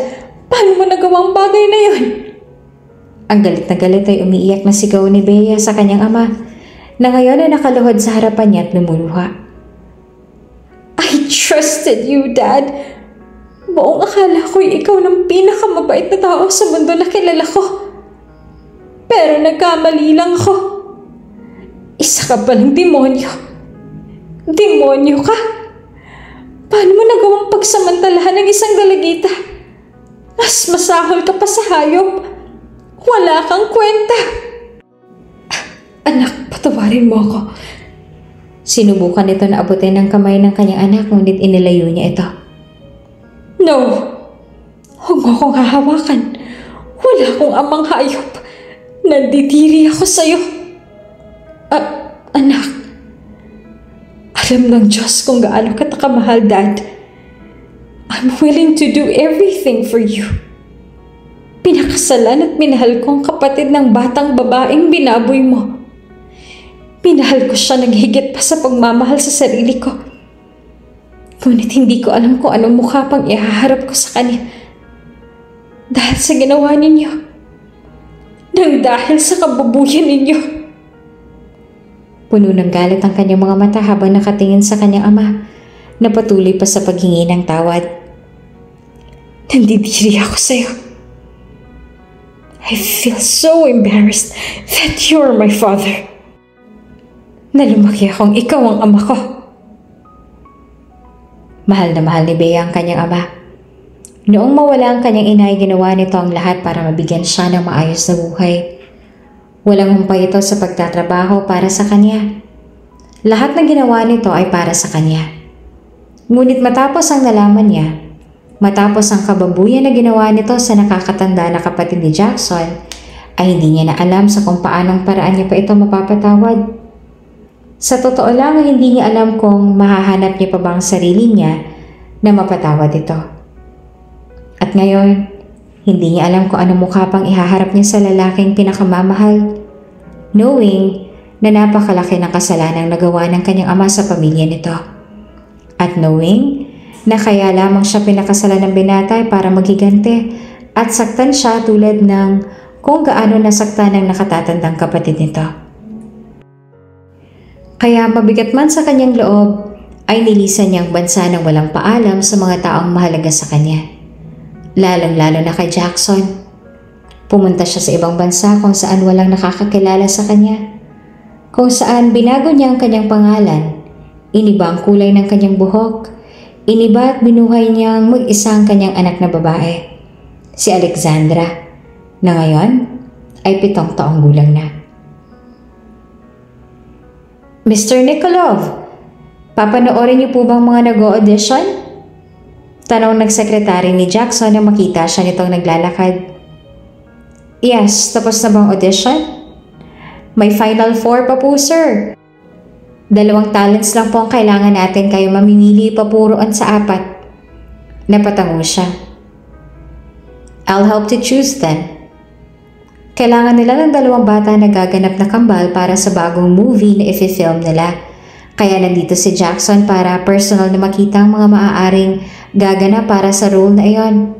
paano mo nagawang bagay na yun? Ang galit na galit ay umiiyak na sigaw ni Bea sa kanyang ama na ngayon ay nakaluhod sa harapan niya at lumuluha. I trusted you, Dad. Buong akala ko'y ikaw ng pinakamabait na tao sa mundo na kilala ko. Pero nagkamali lang ako. Isa ka palang demonyo. Demonyo ka? Paano mo nagawang pagsamantalahan ng isang dalagita? Mas masahol ka pa sa hayop. Wala kang kwenta. Anak, patawarin mo ako. Sinubukan nito na abutin ng kamay ng kanyang anak ngunit inilayo niya ito. No! Huwag mo akong hahawakan. Wala akong amang hayop. Nandidiri ako sa'yo. Anak, alam ng Diyos kung gaano kita kamahal, Dad. I'm willing to do everything for you. Pinakasalan at minahal ko ang kapatid ng batang babaeng binaboy mo. Pinahal ko siya ng higit pa sa pagmamahal sa sarili ko. Ngunit hindi ko alam kung anong mukha pang ihaharap ko sa kanya. Dahil sa ginawa ninyo. nang dahil sa kababuyan ninyo. Puno ng galit ang kanyang mga mata habang nakatingin sa kanyang ama na patuloy pa sa paghingi ng tawad. Nandidiri ako sa'yo. I feel so embarrassed that you're my father. Na lumaki akong ikaw ang ama ko. Mahal na mahal ni Bea ang kanyang ama. Noong mawala ang kanyang ina ay ginawa nito ang lahat para mabigyan siya ng maayos na buhay. Walang humpay ito sa pagtatrabaho para sa kanya. Lahat ng ginawa nito ay para sa kanya. Ngunit matapos ang nalaman niya, matapos ang kababuyan na ginawa nito sa nakakatanda na kapatid ni Jackson, ay hindi niya na alam sa kung paanong paraan niya pa ito mapapatawad. Sa totoo lang, hindi niya alam kung mahahanap niya pa ba ang sarili niya na mapatawad ito. At ngayon, hindi niya alam kung ano mukha pang ihaharap niya sa lalaking pinakamamahal, knowing na napakalaki ng kasalanang nagawa ng kanyang ama sa pamilya nito. At knowing na kaya lamang siya pinakasalan ng binatay para maghigante at saktan siya tulad ng kung gaano nasaktan ng nakatatandang kapatid nito. Kaya mabigat man sa kanyang loob, ay nilisan niya ang bansa ng walang paalam sa mga taong mahalaga sa kanya. Lalong-lalo na kay Jackson. Pumunta siya sa ibang bansa kung saan walang nakakakilala sa kanya. Kung saan binago niya ang kanyang pangalan, iniba ang kulay ng kanyang buhok, iniba at binuhay niyang mag-isa ang kanyang anak na babae, si Alexandra, na ngayon ay 7 taong gulang na. Mr. Nikolov, papanoorin niyo po bang mga nag-o-audition? Tanong ng sekretary ni Jackson nang makita siya nitong naglalakad. Yes, tapos na bang audition? May final 4 pa po, sir. 2 talents lang po ang kailangan natin, kayo mamimili papuroan sa 4. Napatango siya. I'll help to choose then. Kailangan nila ng 2 bata na gaganap na kambal para sa bagong movie na i-film nila. Kaya nandito si Jackson para personal na makita ang mga maaaring gaganap para sa role na iyon.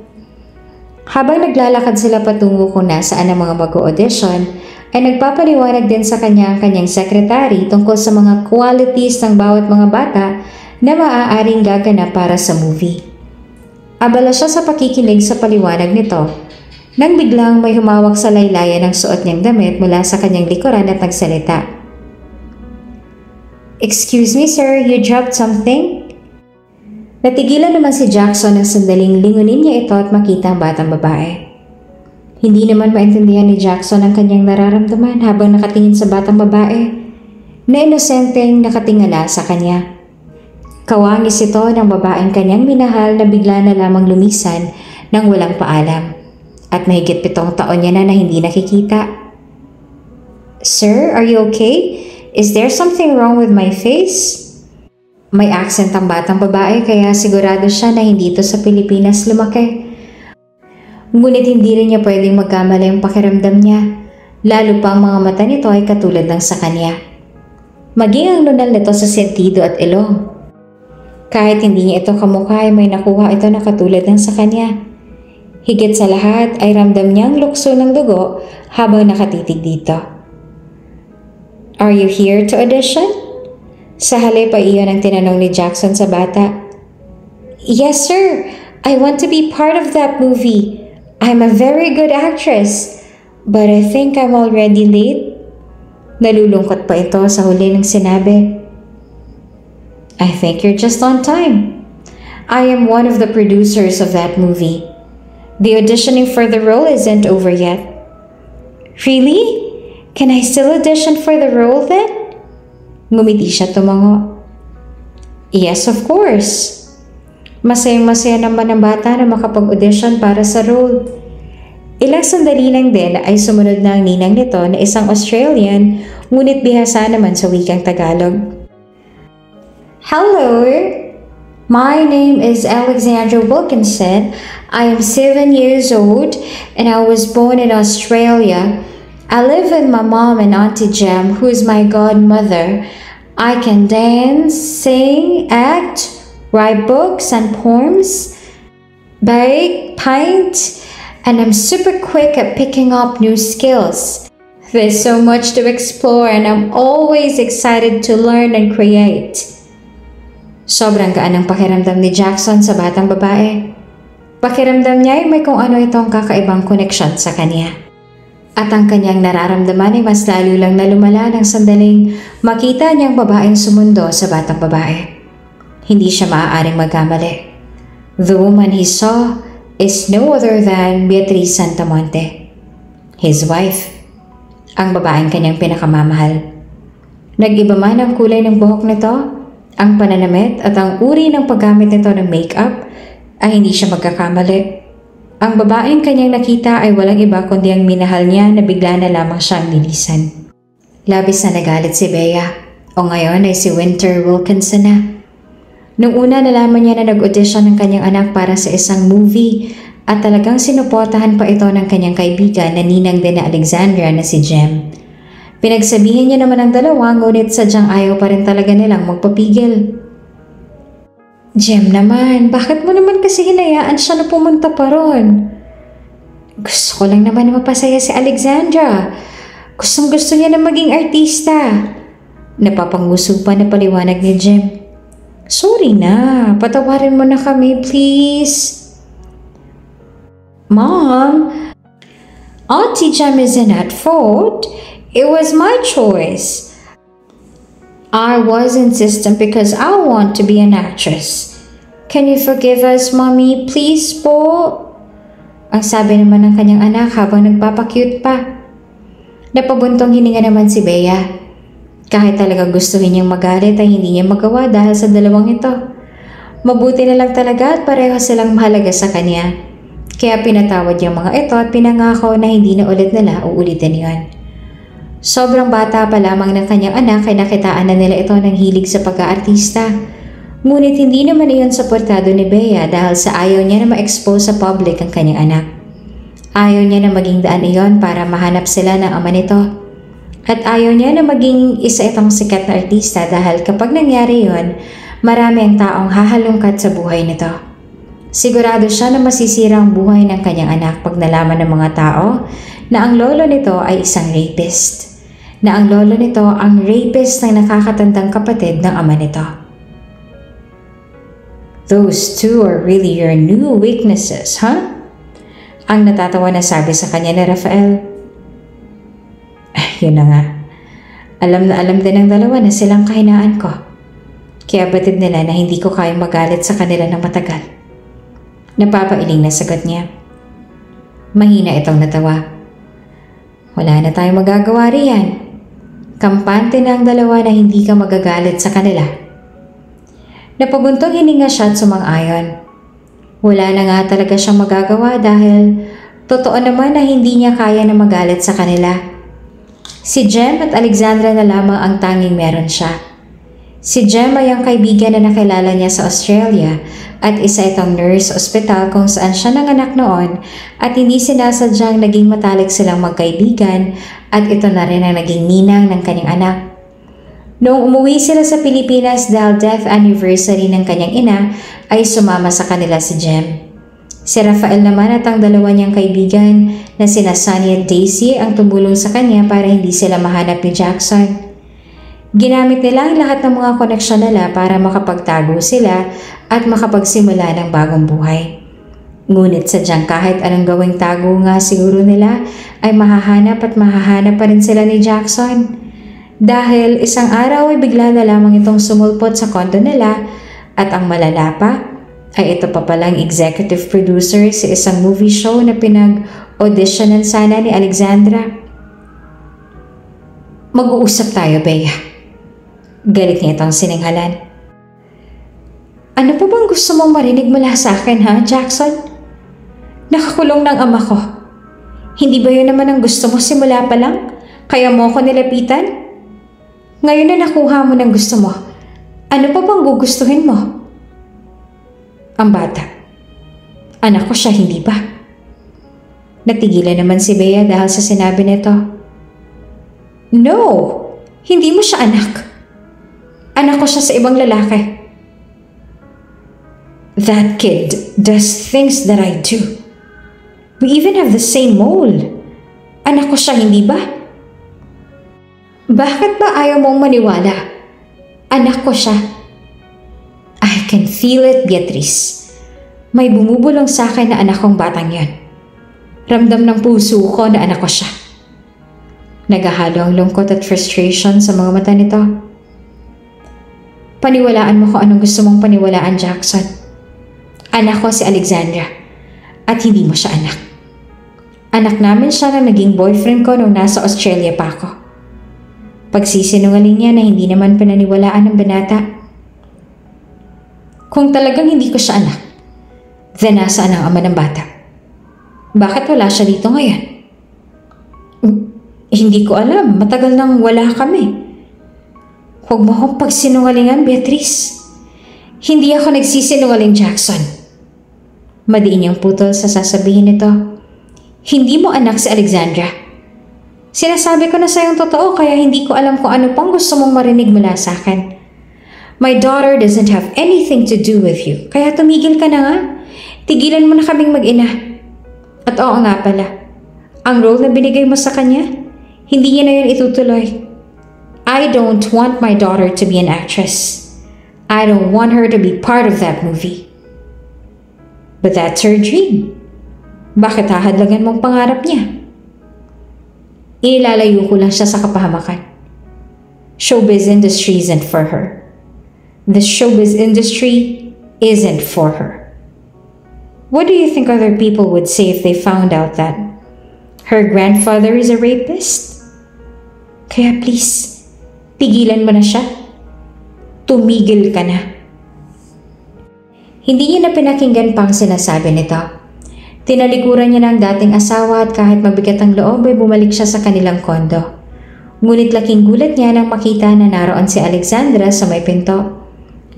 Habang naglalakad sila patungo kung nasaan ang mga mag-audition, ay nagpapaliwanag din sa kanya ang kanyang sekretary tungkol sa mga qualities ng bawat mga bata na maaaring gaganap para sa movie. Abala siya sa pakikinig sa paliwanag nito nang biglang may humawak sa laylayan ng suot niyang damit mula sa kanyang likuran at nagsalita. Excuse me sir, you dropped something? Natigilan naman si Jackson ng sandaling lingunin niya ito at makita ang batang babae. Hindi naman maintindihan ni Jackson ang kanyang nararamdaman habang nakatingin sa batang babae na inosenteng nakatingala sa kanya. Kawangis ito ng babaeng kanyang minahal na bigla na lamang lumisan nang walang paalam at mahigit 7 taon niya na hindi nakikita. Sir, are you okay? Is there something wrong with my face? May accent ang batang babae kaya sigurado siya na hindi ito sa Pilipinas lumaki. Ngunit hindi rin niya pwedeng magkamali ang pakiramdam niya, lalo pa ang mga mata nito ay katulad ng sa kanya. Maging ang nunal nito sa sentido at ilong. Kahit hindi niya ito kamukha ay may nakuha ito na katulad ng sa kanya. Higit sa lahat ay ramdam niyang lukso ng dugo habang nakatitig dito. Are you here to audition? Sa halip ay iyon ang tinanong ni Jackson sa bata. Yes sir, I want to be part of that movie. I'm a very good actress, but I think I'm already late. Nalulungkot pa ito sa huli ng sinabi. I think you're just on time. I am one of the producers of that movie. The auditioning for the role isn't over yet. Really? Can I still audition for the role then? Ngumiti siya tumango. Yes, of course. Masayang-masaya naman ang bata na makapag-audition para sa role. Ilang sandali lang din ay sumunod na ang ninang nito na isang Australian, ngunit bihasa naman sa wikang Tagalog. Hello, my name is Alexandra Wilkinson. I am 7 years old and I was born in Australia. I live with my mom and Auntie Jem, who is my godmother. I can dance, sing, act, write books and poems, bake, paint, and I'm super quick at picking up new skills. There's so much to explore and I'm always excited to learn and create. Sobrang gaan ang pakiramdam ni Jackson sa batang babae. Pakiramdam niya ay may kung ano itong kakaibang koneksyon sa kanya. At ang kanyang nararamdaman ay mas lalo lang na lumala ng sandaling makita niyang babaeng sumundo sa batang babae. Hindi siya maaaring magkamali. The woman he saw is no other than Beatriz Santamonte, his wife, ang babaeng kanyang pinakamamahal. Nag-iba man ang kulay ng buhok nito, ang pananamit at ang uri ng paggamit nito ng makeup ay hindi siya magkakamali. Ang babaeng kanyang nakita ay walang iba kundi ang minahal niya na bigla na lamang siyang nilisan. Labis na nagalit si Bea, o ngayon ay si Winter Wilkinson na. Nung una nalaman niya na nag-audition ng kanyang anak para sa isang movie at talagang sinuportahan pa ito ng kanyang kaibigan na ninang din na Alexandra na si Jem. Pinagsabihin niya naman ang dalawa ngunit sadyang ayaw pa rin talaga nilang magpapigil. Jem naman, bakit mo naman kasi hinayaan siya na pumunta pa ron? Gusto ko lang naman na mapasaya si Alexandra. Gustong gusto niya na maging artista. Napapanguso pa na paliwanag ni Jem. Sorry na, patawarin mo na kami please. Mom, Auntie Jem isn't at fault. It was my choice. I was insistent because I want to be an actress. Can you forgive us, Mommy? Please po? Ang sabi naman ng kanyang anak habang nagpapakyut pa. Napabuntong hininga naman si Bea. Kahit talaga gustuhin niyang magalit ay hindi niya magawa dahil sa dalawang ito. Mabuti na lang talaga at pareho silang mahalaga sa kanya. Kaya pinatawad niyang mga ito at pinangako na hindi na ulit nila uulitin yon. Sobrang bata pa lamang ng kanyang anak ay nakitaan na nila ito ng hilig sa pag-aartista. Ngunit hindi naman iyon suportado ni Bea dahil sa ayaw niya na ma-expose sa public ang kanyang anak. Ayaw niya na maging daan iyon para mahanap sila ng ama nito. At ayaw niya na maging isa itong sikat na artista dahil kapag nangyari yon, marami ang taong hahalungkat sa buhay nito. Sigurado siya na masisira ang buhay ng kanyang anak pag nalaman ng mga tao na ang lolo nito ay isang rapist. Na ang lolo nito ang rapist ng nakakatandang kapatid ng ama nito. Those two are really your new weaknesses, huh? Ang natatawa na sabi sa kanya ni Rafael. Yun na nga. Alam na alam din ng dalawa na silang kahinaan ko. Kaya batid nila na hindi ko kayang magalit sa kanila ng matagal. Napapailing na sagot niya. Mahina itong natawa. Wala na tayong magagawa riyan. Kampante na ang dalawa na hindi ka magagalit sa kanila. Napabuntong hininga siya at sumang-ayon. Wala na nga talaga siyang magagawa dahil totoo naman na hindi niya kaya na magalit sa kanila. Si Jem at Alexandra na lamang ang tanging meron siya. Si Jem ay ang kaibigan na nakilala niya sa Australia at isa itong nurse ospital kung saan siya nanganak noon at hindi sinasadyang naging matalik silang magkaibigan at ito na rin ang naging ninang ng kanyang anak. Noong umuwi sila sa Pilipinas dahil death anniversary ng kanyang ina ay sumama sa kanila si Jem. Si Rafael naman at ang dalawa niyang kaibigan na sina Sunny at Daisy ang tumulong sa kanya para hindi sila mahanap ni Jackson. Ginamit nila ang lahat ng mga koneksyon nila para makapagtago sila at makapagsimula ng bagong buhay. Ngunit sadyang kahit anong gawing tago nga siguro nila ay mahahanap pa rin sila ni Jackson. Dahil isang araw ay bigla na lamang itong sumulpot sa kondo nila at ang malala pa ay ito pa palang executive producer sa isang movie show na pinag-auditionan sana ni Alexandra. Mag-uusap tayo, Bea. Galit niya itong sininghalan. Ano pa bang gusto mong marinig mula sa akin, ha, Jackson? Nakakulong ng ama ko. Hindi ba yun naman ang gusto mo simula pa lang? Kaya mo ako nilapitan? Ngayon na nakuha mo ng gusto mo. Ano pa bang gugustuhin mo? Ang bata. Anak ko siya, hindi ba? Natigilan naman si Bea dahil sa sinabi nito. No! Hindi mo siya anak. Anak ko siya sa ibang lalaki. That kid does things that I do. We even have the same mole. Anak ko siya, hindi ba? Bakit ba ayaw mong maniwala? Anak ko siya. I can feel it, Beatrice. May bumubulong sa akin na anak kong batang yon. Ramdam ng puso ko na anak ko siya. Naghahalo ang lungkot at frustration sa mga mata nito. Paniwalaan mo kung anong gusto mong paniwalaan, Jackson. Anak ko si Alexandra at hindi mo siya anak. Anak namin siya na naging boyfriend ko nung nasa Australia pa ako. Pagsisinungaling niya na hindi naman pinaniwalaan ng binata. Kung talagang hindi ko siya anak, then nasaan ang ama ng bata? Bakit wala siya dito ngayon? Hindi ko alam, matagal nang wala kami. Huwag mo akong pagsinungalingan, Beatrice. Hindi ako nagsisinungaling, Jackson. Madiin niyang putol sa sasabihin nito. Hindi mo anak si Alexandra. Sinasabi ko na sa'yong totoo kaya hindi ko alam kung ano pang gusto mong marinig mula sa akin. My daughter doesn't have anything to do with you. Kaya tumigil ka na nga. Tigilan mo na kaming mag-ina. At oo nga pala, ang role na binigay mo sa kanya, hindi niya na yun itutuloy. I don't want my daughter to be an actress. I don't want her to be part of that movie. But that's her dream. Bakit hahadlangan mong pangarap niya? Inilalayo ko lang siya sa kapahamakan. Showbiz industry isn't for her. The showbiz industry isn't for her. What do you think other people would say if they found out that her grandfather is a rapist? Kaya please, pigilan mo na siya. Tumigil ka na. Hindi niya na pinakinggan pang sinasabi nito. Tinalikuran niya ng dating asawa at kahit mabigat ang loob ay bumalik siya sa kanilang kondo. Ngunit laking gulat niya nang makita na naroon si Alexandra sa may pinto.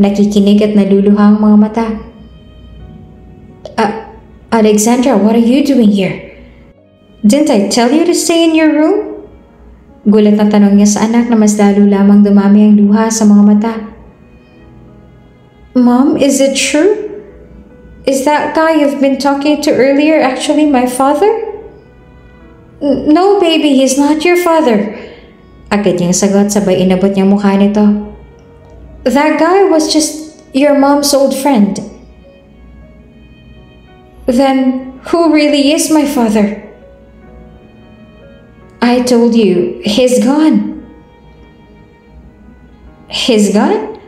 Nakikinig at naluluha ang mga mata. Alexandra, what are you doing here? Didn't I tell you to stay in your room? Gulat na tanong niya sa anak na mas lalo lamang dumami ang luha sa mga mata. Mom, is it true? Is that guy you've been talking to earlier actually my father? No, baby, he's not your father. Agad niyang sagot sabay inabot niyang mukha nito. That guy was just your mom's old friend. Then, who really is my father? I told you, he's gone. He's gone?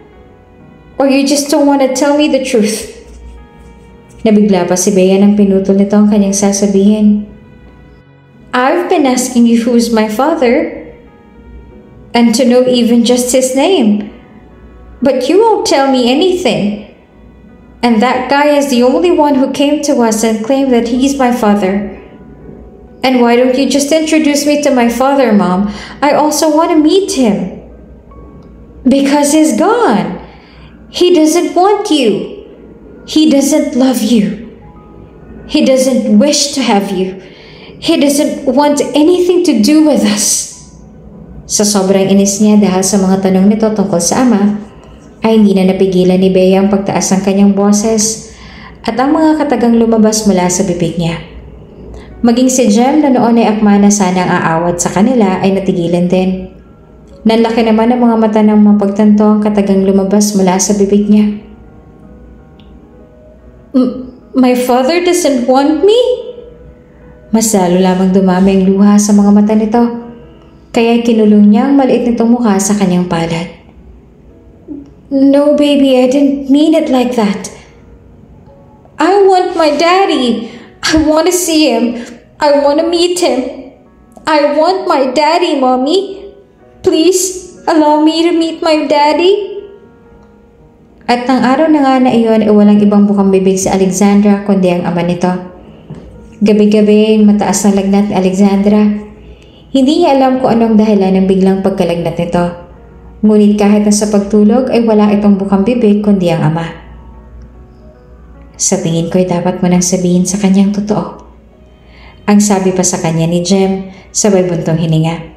Or you just don't want to tell me the truth? Nabigla pa si Bea nang pinutol nito ang kanyang sasabihin. I've been asking you who's my father, and to know even just his name. But you won't tell me anything. And that guy is the only one who came to us and claimed that he's my father. And why don't you just introduce me to my father, Mom? I also want to meet him. Because he's gone. He doesn't want you. He doesn't love you. He doesn't wish to have you. He doesn't want anything to do with us. Sa sobrang inis niya dahil sa mga tanong nito tungkol sa ama, ay hindi na napigilan ni Bea ang pagtaas ng kanyang boses at ang mga katagang lumabas mula sa bibig niya. Maging si Jem na noon ay akma na sanang aawat sa kanila ay natigilan din. Nanlaki naman ang mga mata ng mapagtanto ang katagang lumabas mula sa bibig niya. My father doesn't want me? Mas lalo lamang dumami ang luha sa mga mata nito, kaya kinulong niya ang maliit nitong mukha sa kanyang palad. No, baby, I didn't mean it like that. I want my daddy. I want to see him. I want to meet him. I want my daddy, Mommy. Please, allow me to meet my daddy. At ng araw na nga na iyon ay walang ibang bukang bibig si Alexandra kundi ang ama nito. Gabi-gabi mataas na lagnat ni Alexandra. Hindi niya alam kung anong dahilan ng biglang pagkalagnat nito. Ngunit kahit na sa pagtulog ay wala itong bukang bibig kundi ang ama. Sa tingin ko ay dapat mo nang sabihin sa kanyang totoo. Ang sabi pa sa kanya ni Jem sabay buntong hininga.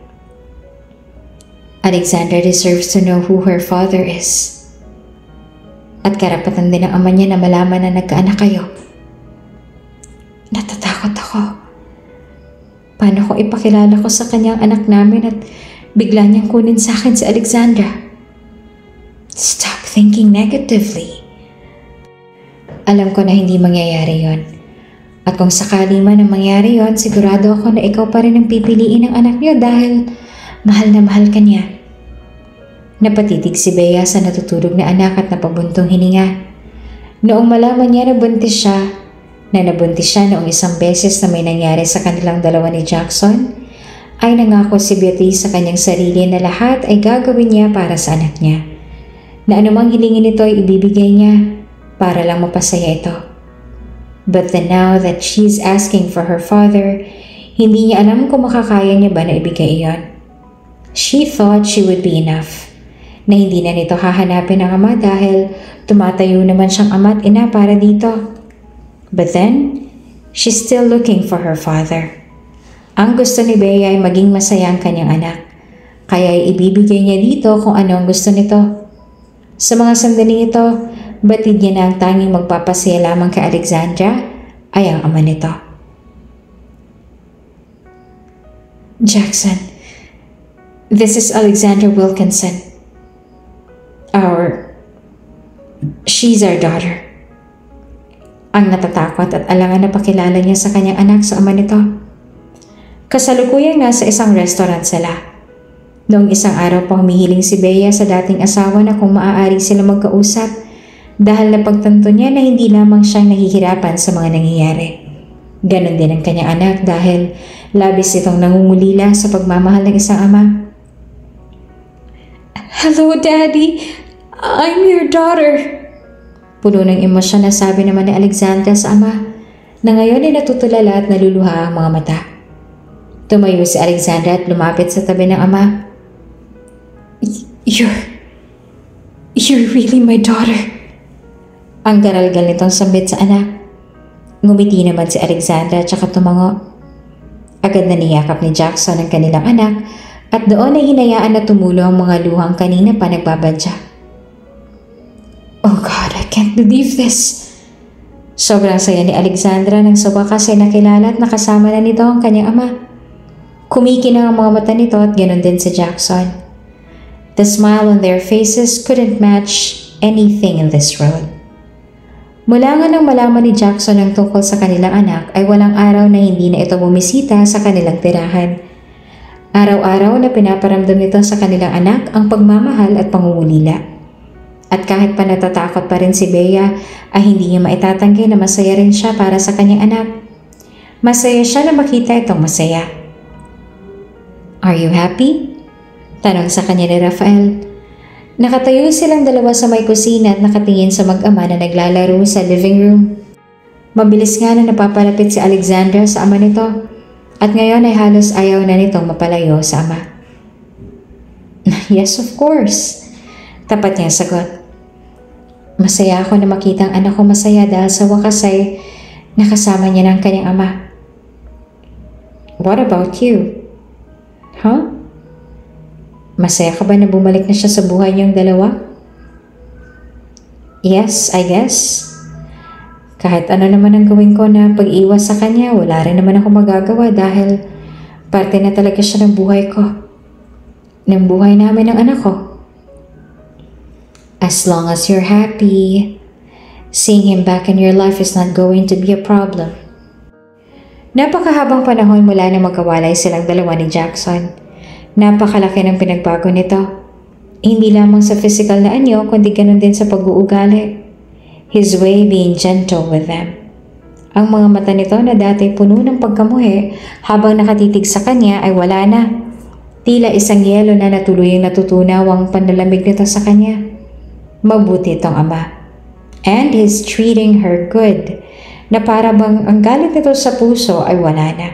Alexandra deserves to know who her father is. At karapatan din ng ama niya na malaman na nagkaanak kayo. Natatakot ako. Paano kung ipakilala ko sa kanyang anak namin at bigla niyang kunin sa akin si Alexandra? Stop thinking negatively. Alam ko na hindi mangyayari yon. At kung sakali man ang mangyari yon, sigurado ako na ikaw pa rin ang pipiliin ng anak niyo dahil mahal na mahal ka niya. Napatitig si Bea sa natutulog na anak at napabuntong hininga. Noong malaman niya na nabuntis siya noong isang beses na may nangyari sa kanilang dalawa ni Jackson, ay nangako si Beatrice sa kanyang sarili na lahat ay gagawin niya para sa anak niya. Na anumang hilingin nito ay ibibigay niya para lang mapasaya ito. But then now that she's asking for her father, hindi niya alam kung makakaya niya ba na ibigay iyon. She thought she would be enough. Na hindi na nito hahanapin ang ama dahil tumatayo naman siyang ama at ina para dito. But then, she's still looking for her father. Ang gusto ni Bea ay maging masaya ang kanyang anak, kaya ibibigay niya dito kung ano ang gusto nito. Sa mga sandaling ito, batid niya na ang tanging magpapasaya lamang kay Alexandra ay ang ama nito. Jackson, this is Alexandra Wilkinson. She's our daughter. Ang natatakot at alangan na pakilala niya sa kanyang anak sa ama nito. Kasalukuyang nasa isang restaurant sila. Noong isang araw pa humihiling si Bea sa dating asawa na kung maaari sila magkausap dahil napagtanto niya na hindi lamang siyang nahihirapan sa mga nangyayari. Ganon din ang kanyang anak dahil labis itong nangungulila sa pagmamahal ng isang ama. Hello, Daddy. I'm your daughter. Puno ng emosyon na sabi naman ni Alexandra sa ama na ngayon ay natutulala at naluluha ang mga mata. Tumayo si Alexandra at lumapit sa tabi ng ama. You're really my daughter. Ang garalgal nitong sambit sa anak. Ngumiti naman si Alexandra at saka tumango. Agad na niyakap ni Jackson ang kanilang anak at doon ay hinayaan na tumulo ang mga luhang kanina pa nagbabadya. Oh God, I can't believe this. Sobrang saya ni Alexandra nang sa wakas ay nakilala at nakasama na nito ang kanyang ama. Kumikinang ang mga mata nito at ganon din si Jackson. The smile on their faces couldn't match anything in this world. Mula nga nang malaman ni Jackson ang tungkol sa kanilang anak ay walang araw na hindi na ito bumisita sa kanilang tirahan. Araw-araw na pinaparamdam nito sa kanilang anak ang pagmamahal at pangungulila. At kahit pa natatakot pa rin si Bea ay hindi niya maitatanggi na masaya rin siya para sa kanyang anak. Masaya siya na makita itong masaya. Are you happy? Tanong sa kanya ni Rafael. Nakatayo silang dalawa sa may kusina at nakatingin sa mag-ama na naglalaro sa living room. Mabilis nga na napapalapit si Alexandra sa ama nito at ngayon ay halos ayaw na nitong mapalayo sa ama. Yes, of course. Tapat niyang sagot. Masaya ako na makita ang anak ko masaya dahil sa wakas ay nakasama niya ng kanyang ama. What about you? Huh? Masaya ka ba na bumalik na siya sa buhay niyong dalawa? Yes, I guess. Kahit ano naman ang gawin ko na pag-iwas sa kanya, wala rin naman ako magagawa dahil parte na talaga siya ng buhay ko. Ng buhay namin ng anak ko. As long as you're happy, seeing him back in your life is not going to be a problem. Napakahabang panahon mula na magkawalay silang dalawa ni Jackson. Napakalaki ng pinagbago nito. Hindi lamang sa physical na anyo, kundi ganun din sa pag-uugali. His way being gentle with them. Ang mga mata nito na dati puno ng pagkamuhi habang nakatitig sa kanya ay wala na. Tila isang yelo na natuluyang natutunaw ang panlalamig nito sa kanya. Mabuti itong ama. And he's treating her good, na para bang ang galit nito sa puso ay wala na.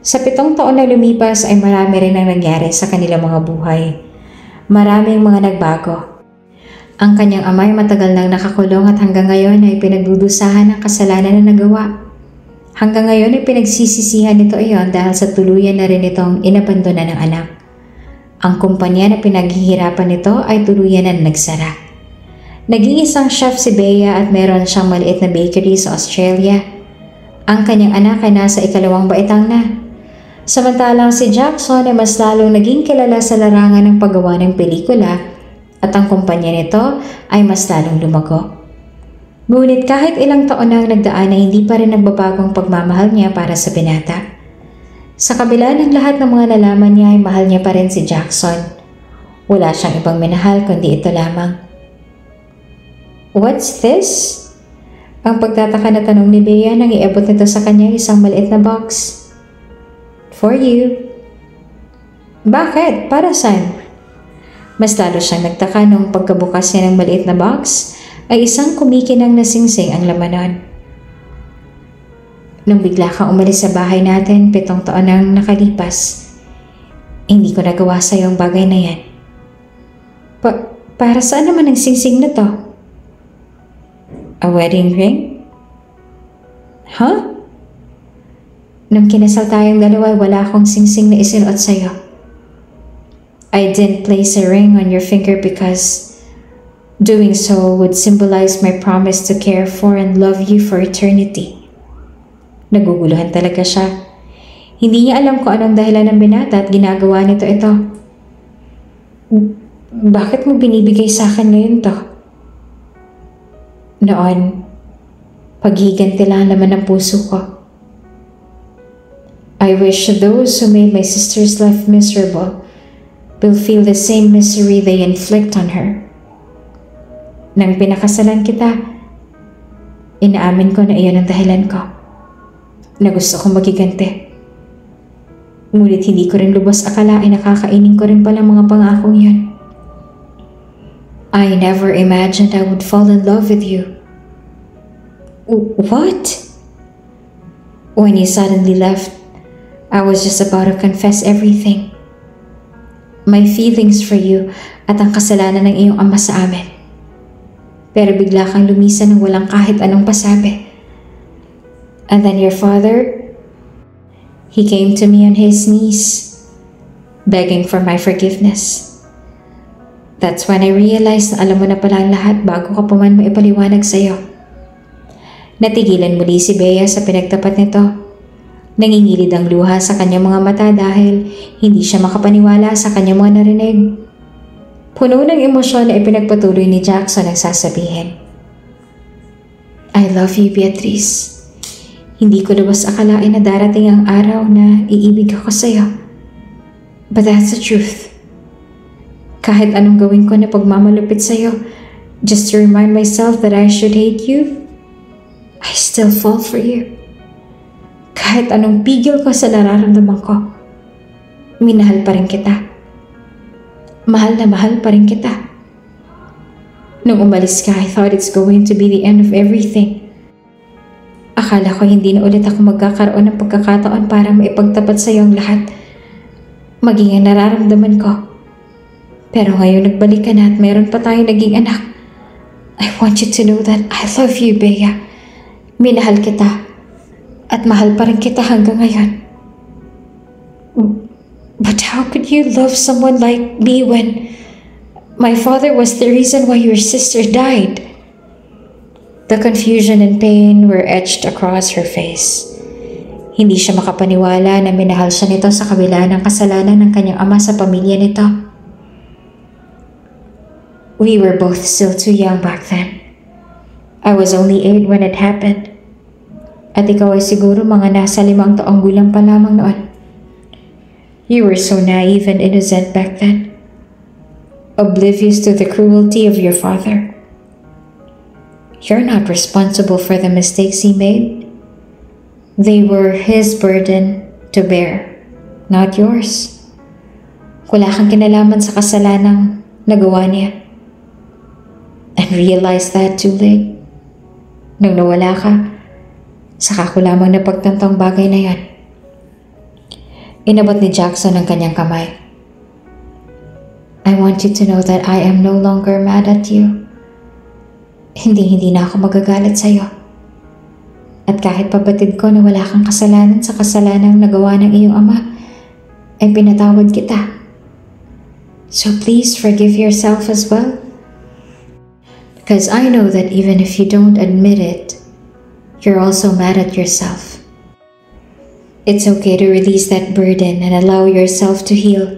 Sa 7 taon na lumipas ay marami rin ang nangyari sa kanilang mga buhay. Maraming mga nagbago. Ang kanyang ama ay matagal nang nakakulong at hanggang ngayon ay pinagdudusahan ng kasalanan na nagawa. Hanggang ngayon ay pinagsisisihan nito iyon dahil sa tuluyan na rin itong inabandona ng anak. Ang kumpanya na pinaghihirapan nito ay tuluyan na nagsara. Naging isang chef si Bea at meron siyang maliit na bakery sa Australia. Ang kanyang anak ay nasa 2 baitang na. Samantalang si Jackson ay mas lalong naging kilala sa larangan ng paggawa ng pelikula at ang kumpanya nito ay mas lalong lumago. Ngunit kahit ilang taon na ang nagdaan ay hindi pa rin nagbabagong pagmamahal niya para sa binata. Sa kabila ng lahat ng mga nalaman niya ay mahal niya pa rin si Jackson. Wala siyang ibang minahal kundi ito lamang. "What's this?" Ang pagtataka na tanong ni Bea nang iabot nito sa kanya isang maliit na box. "For you." "Bakit? Para saan?" Mas lalo siyang nagtaka nung pagkabukas niya ng maliit na box ay isang kumikinang na singsing ang laman nun. "Nung bigla kang umalis sa bahay natin 7 taon nang nakalipas, hindi ko nagawa sa iyo ang bagay na yan." Para saan naman ang singsing na to?" "A wedding ring?" "Huh?" "Nung kinasal tayong dalawa, wala akong singsing na isinuot sa'yo. I didn't place a ring on your finger because doing so would symbolize my promise to care for and love you for eternity." Naguguluhan talaga siya. Hindi niya alam kung anong dahilan ng binata at ginagawa nito ito. "Bakit mo binibigay sa akin ngayon to?" "Noon, paghiganti lang naman ng puso ko. I wish those who made my sister's life miserable will feel the same misery they inflict on her. Nang pinakasalan kita, inaamin ko na iyon ang dahilan ko, na gusto kong magiganti. Ngunit hindi ko rin lubos akalain na kakainin ko rin pala mga pangakong yun. I never imagined I would fall in love with you." "What?" "When you suddenly left, I was just about to confess everything. My feelings for you at ang kasalanan ng iyong ama sa amin. Pero bigla kang lumisan ng walang kahit anong pasabi. And then your father, he came to me on his knees, begging for my forgiveness. That's when I realized na alam mo na pala ang lahat bago ka pa man maipaliwanag sa'yo." Natigilan muli si Bea sa pinagtapat nito. Nangingilid ang luha sa kanyang mga mata dahil hindi siya makapaniwala sa kanyang mga narinig. Puno ng emosyon na ipinagpatuloy ni Jackson ang sasabihin. "I love you, Beatrice. Hindi ko lubos akalain na darating ang araw na iibig ako sa'yo. But that's the truth. Kahit anong gawin ko na pagmamalupit sa'yo, just to remind myself that I should hate you, I still fall for you. Kahit anong pigil ko sa nararamdaman ko, minahal pa rin kita. Mahal na mahal pa rin kita. Nung umalis ka, I thought it's going to be the end of everything. Akala ko hindi na ulit ako magkakaroon ng pagkakataon para maipagtapat sa iyo ang lahat, maging ang nararamdaman ko. Pero ngayon nagbalik ka na at meron pa tayong naging anak. I want you to know that I love you, Bea. Minahal kita. At mahal pa rin kita hanggang ngayon. But how could you love someone like me when my father was the reason why your sister died?" The confusion and pain were etched across her face. Hindi siya makapaniwala na minahal siya nito sa kabila ng kasalanan ng kanyang ama sa pamilya nito. "We were both still too young back then. I was only 8 when it happened. At ikaw ay siguro mga nasa 5 taong gulang pa lamang noon. You were so naive and innocent back then, oblivious to the cruelty of your father. You're not responsible for the mistakes he made. They were his burden to bear, not yours. Wala kang kinalaman sa kasalanang nagawa niya. And realize that too late. Nung nawala ka, saka ko lamang napagtantang bagay na yan." Inabot ni Jackson ang kanyang kamay. "I want you to know that I am no longer mad at you. Hindi na ako magagalit sa iyo. At kahit pabatid ko na wala kang kasalanan sa kasalanang nagawa ng iyong ama, ay pinatawad kita. So please forgive yourself as well. Because I know that even if you don't admit it, you're also mad at yourself. It's okay to release that burden and allow yourself to heal.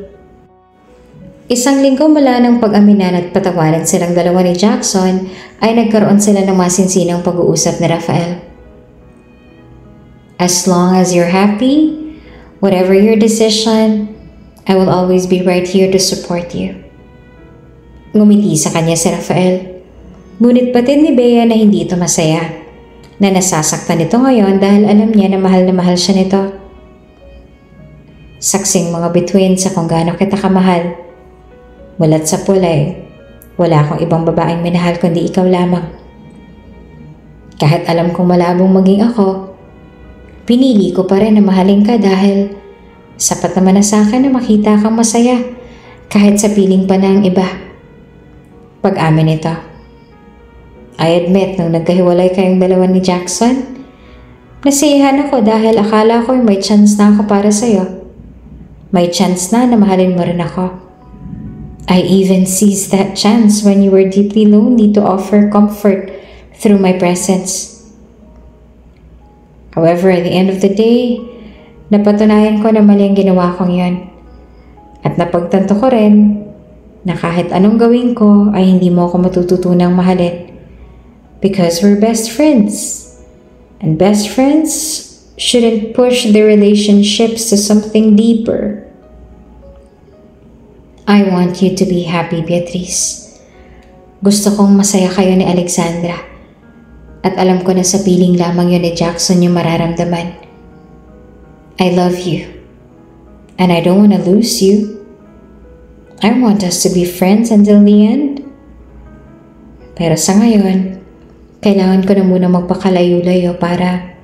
Isang linggo mula ng pag-aminan at patawaran silang dalawa ni Jackson ay nagkaroon sila ng masinsinang pag-uusap ni Rafael. As long as you're happy, whatever your decision, I will always be right here to support you. Ngumiti sa kanya si Rafael. Ngunit batid ni Bea na hindi ito masaya, na nasasaktan ito ngayon dahil alam niya na mahal siya nito. Saksing mga bituin sa kung gaano kita kamahal. Mulat sa pulay, wala akong ibang babaeng minahal kundi ikaw lamang. Kahit alam kong malabong maging ako, pinili ko pa rin na mahalin ka dahil sapat naman na sa akin na makita kang masaya kahit sa piling pa ng iba. Pag-amin ito. I admit nung nagkahiwalay kayong dalawa ni Jackson, nasiyahan ako dahil akala ko may chance na ako para sa'yo. May chance na mahalin mo rin ako. I even seized that chance when you were deeply lonely to offer comfort through my presence. However, at the end of the day, napatunayan ko na mali ang ginawa kong yon. At napagtanto ko rin na kahit anong gawin ko ay hindi mo ako matututunang mahalin. Because we're best friends. And best friends shouldn't push their relationships to something deeper. I want you to be happy, Beatrice. Gusto kong masaya kayo ni Alexandra. At alam ko na sa piling lamang yun ni Jackson yung mararamdaman. I love you. And I don't want to lose you. I want us to be friends until the end. Pero sa ngayon, kailangan ko na muna magpakalayo-layo para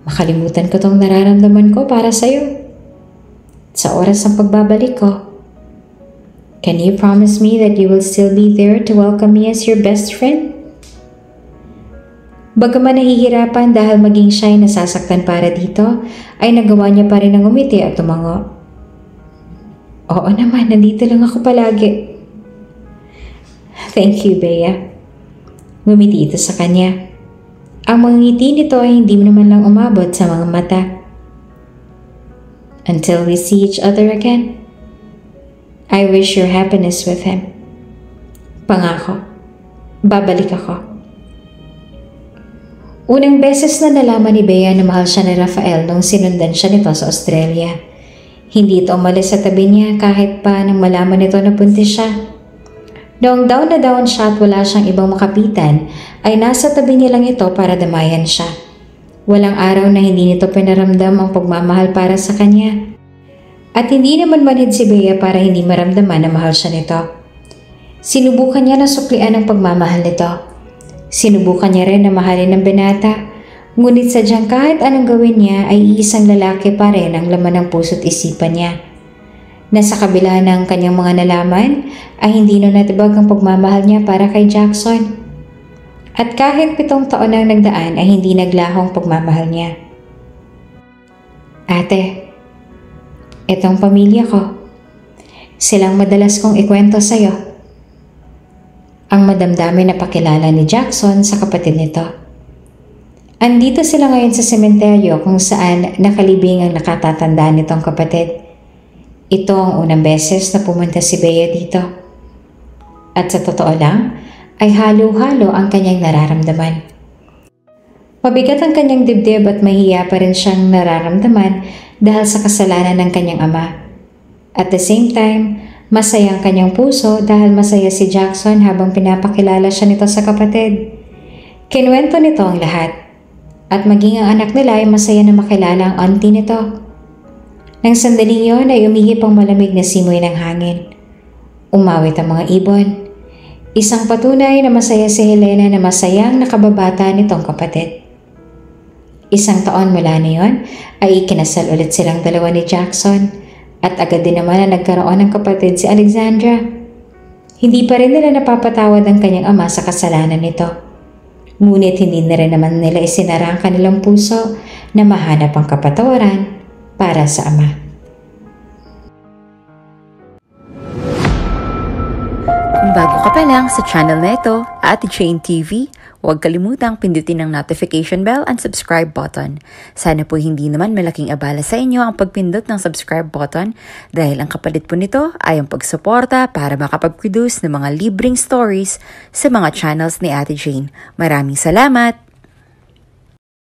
makalimutan ko tong nararamdaman ko para sa'yo. Sa oras ng pagbabalik ko, can you promise me that you will still be there to welcome me as your best friend? Bagaman nahihirapan dahil maging siya ay nasasaktan para dito, ay nagawa niya pa rin ang umiti at tumango. Oo naman, nandito lang ako palagi. Thank you, Bea. Ngumiti ito sa kanya. Ang mga ngiti nito ay hindi naman lang umabot sa mga mata. Until we see each other again. I wish your happiness with him. Pangako, babalik ako. Unang beses na nalaman ni Bea na mahal siya ni Rafael nung sinundan siya nito sa Australia. Hindi ito umalis sa tabi niya kahit pa nang malaman nito na buntis siya. Noong down na down siya at wala siyang ibang makapitan, ay nasa tabi niya lang ito para damayan siya. Walang araw na hindi nito pinaramdam ang pagmamahal para sa kanya. At hindi naman manhid si Bea para hindi maramdaman na mahal siya nito. Sinubukan niya na suklian ang pagmamahal nito. Sinubukan niya rin na mahalin ng binata, ngunit sadyang kahit anong gawin niya ay iisang lalaki pa rin ang laman ng puso't isipan niya. Na sa kabila ng kanyang mga nalaman ay hindi na natibag ang pagmamahal niya para kay Jackson. At kahit 7 taon ang nagdaan ay hindi naglahong pagmamahal niya. Ate, itong pamilya ko. Silang madalas kong ikwento sa'yo. Ang madamdamin na pakilala ni Jackson sa kapatid nito. Andito sila ngayon sa sementeryo kung saan nakalibing ang nakatatandaan nitong kapatid. Ito ang unang beses na pumunta si Bea dito. At sa totoo lang, ay halo-halo ang kanyang nararamdaman. Mabigat ang kanyang dibdib at mahiya pa rin siyang nararamdaman dahil sa kasalanan ng kanyang ama. At the same time, masaya ang kanyang puso dahil masaya si Jackson habang pinapakilala siya nito sa kapatid. Kinuwento nito ang lahat. At maging ang anak nila ay masaya na makilala ang auntie nito. Nang sandaling yon ay umihip ang malamig na simoy ng hangin. Umawit ang mga ibon. Isang patunay na masaya si Helena na masayang nakababata nitong kapatid. 1 taon mula na yon ay ikinasal ulit silang dalawa ni Jackson at agad din naman na nagkaroon ng kapatid si Alexandra. Hindi pa rin nila napapatawad ang kanyang ama sa kasalanan nito. Ngunit hindi na rin naman nila isinara ang kanilang puso na mahanap ang kapatawaran para sa ama. Kung bago ka pa lang sa channel na ito, Ate Jane TV, huwag kalimutang pindutin ang notification bell and subscribe button. Sana po hindi naman malaking abala sa inyo ang pagpindot ng subscribe button dahil ang kapalit po nito ay ang pagsuporta para makapag-produce ng mga libreng stories sa mga channels ni Ate Jane. Maraming salamat!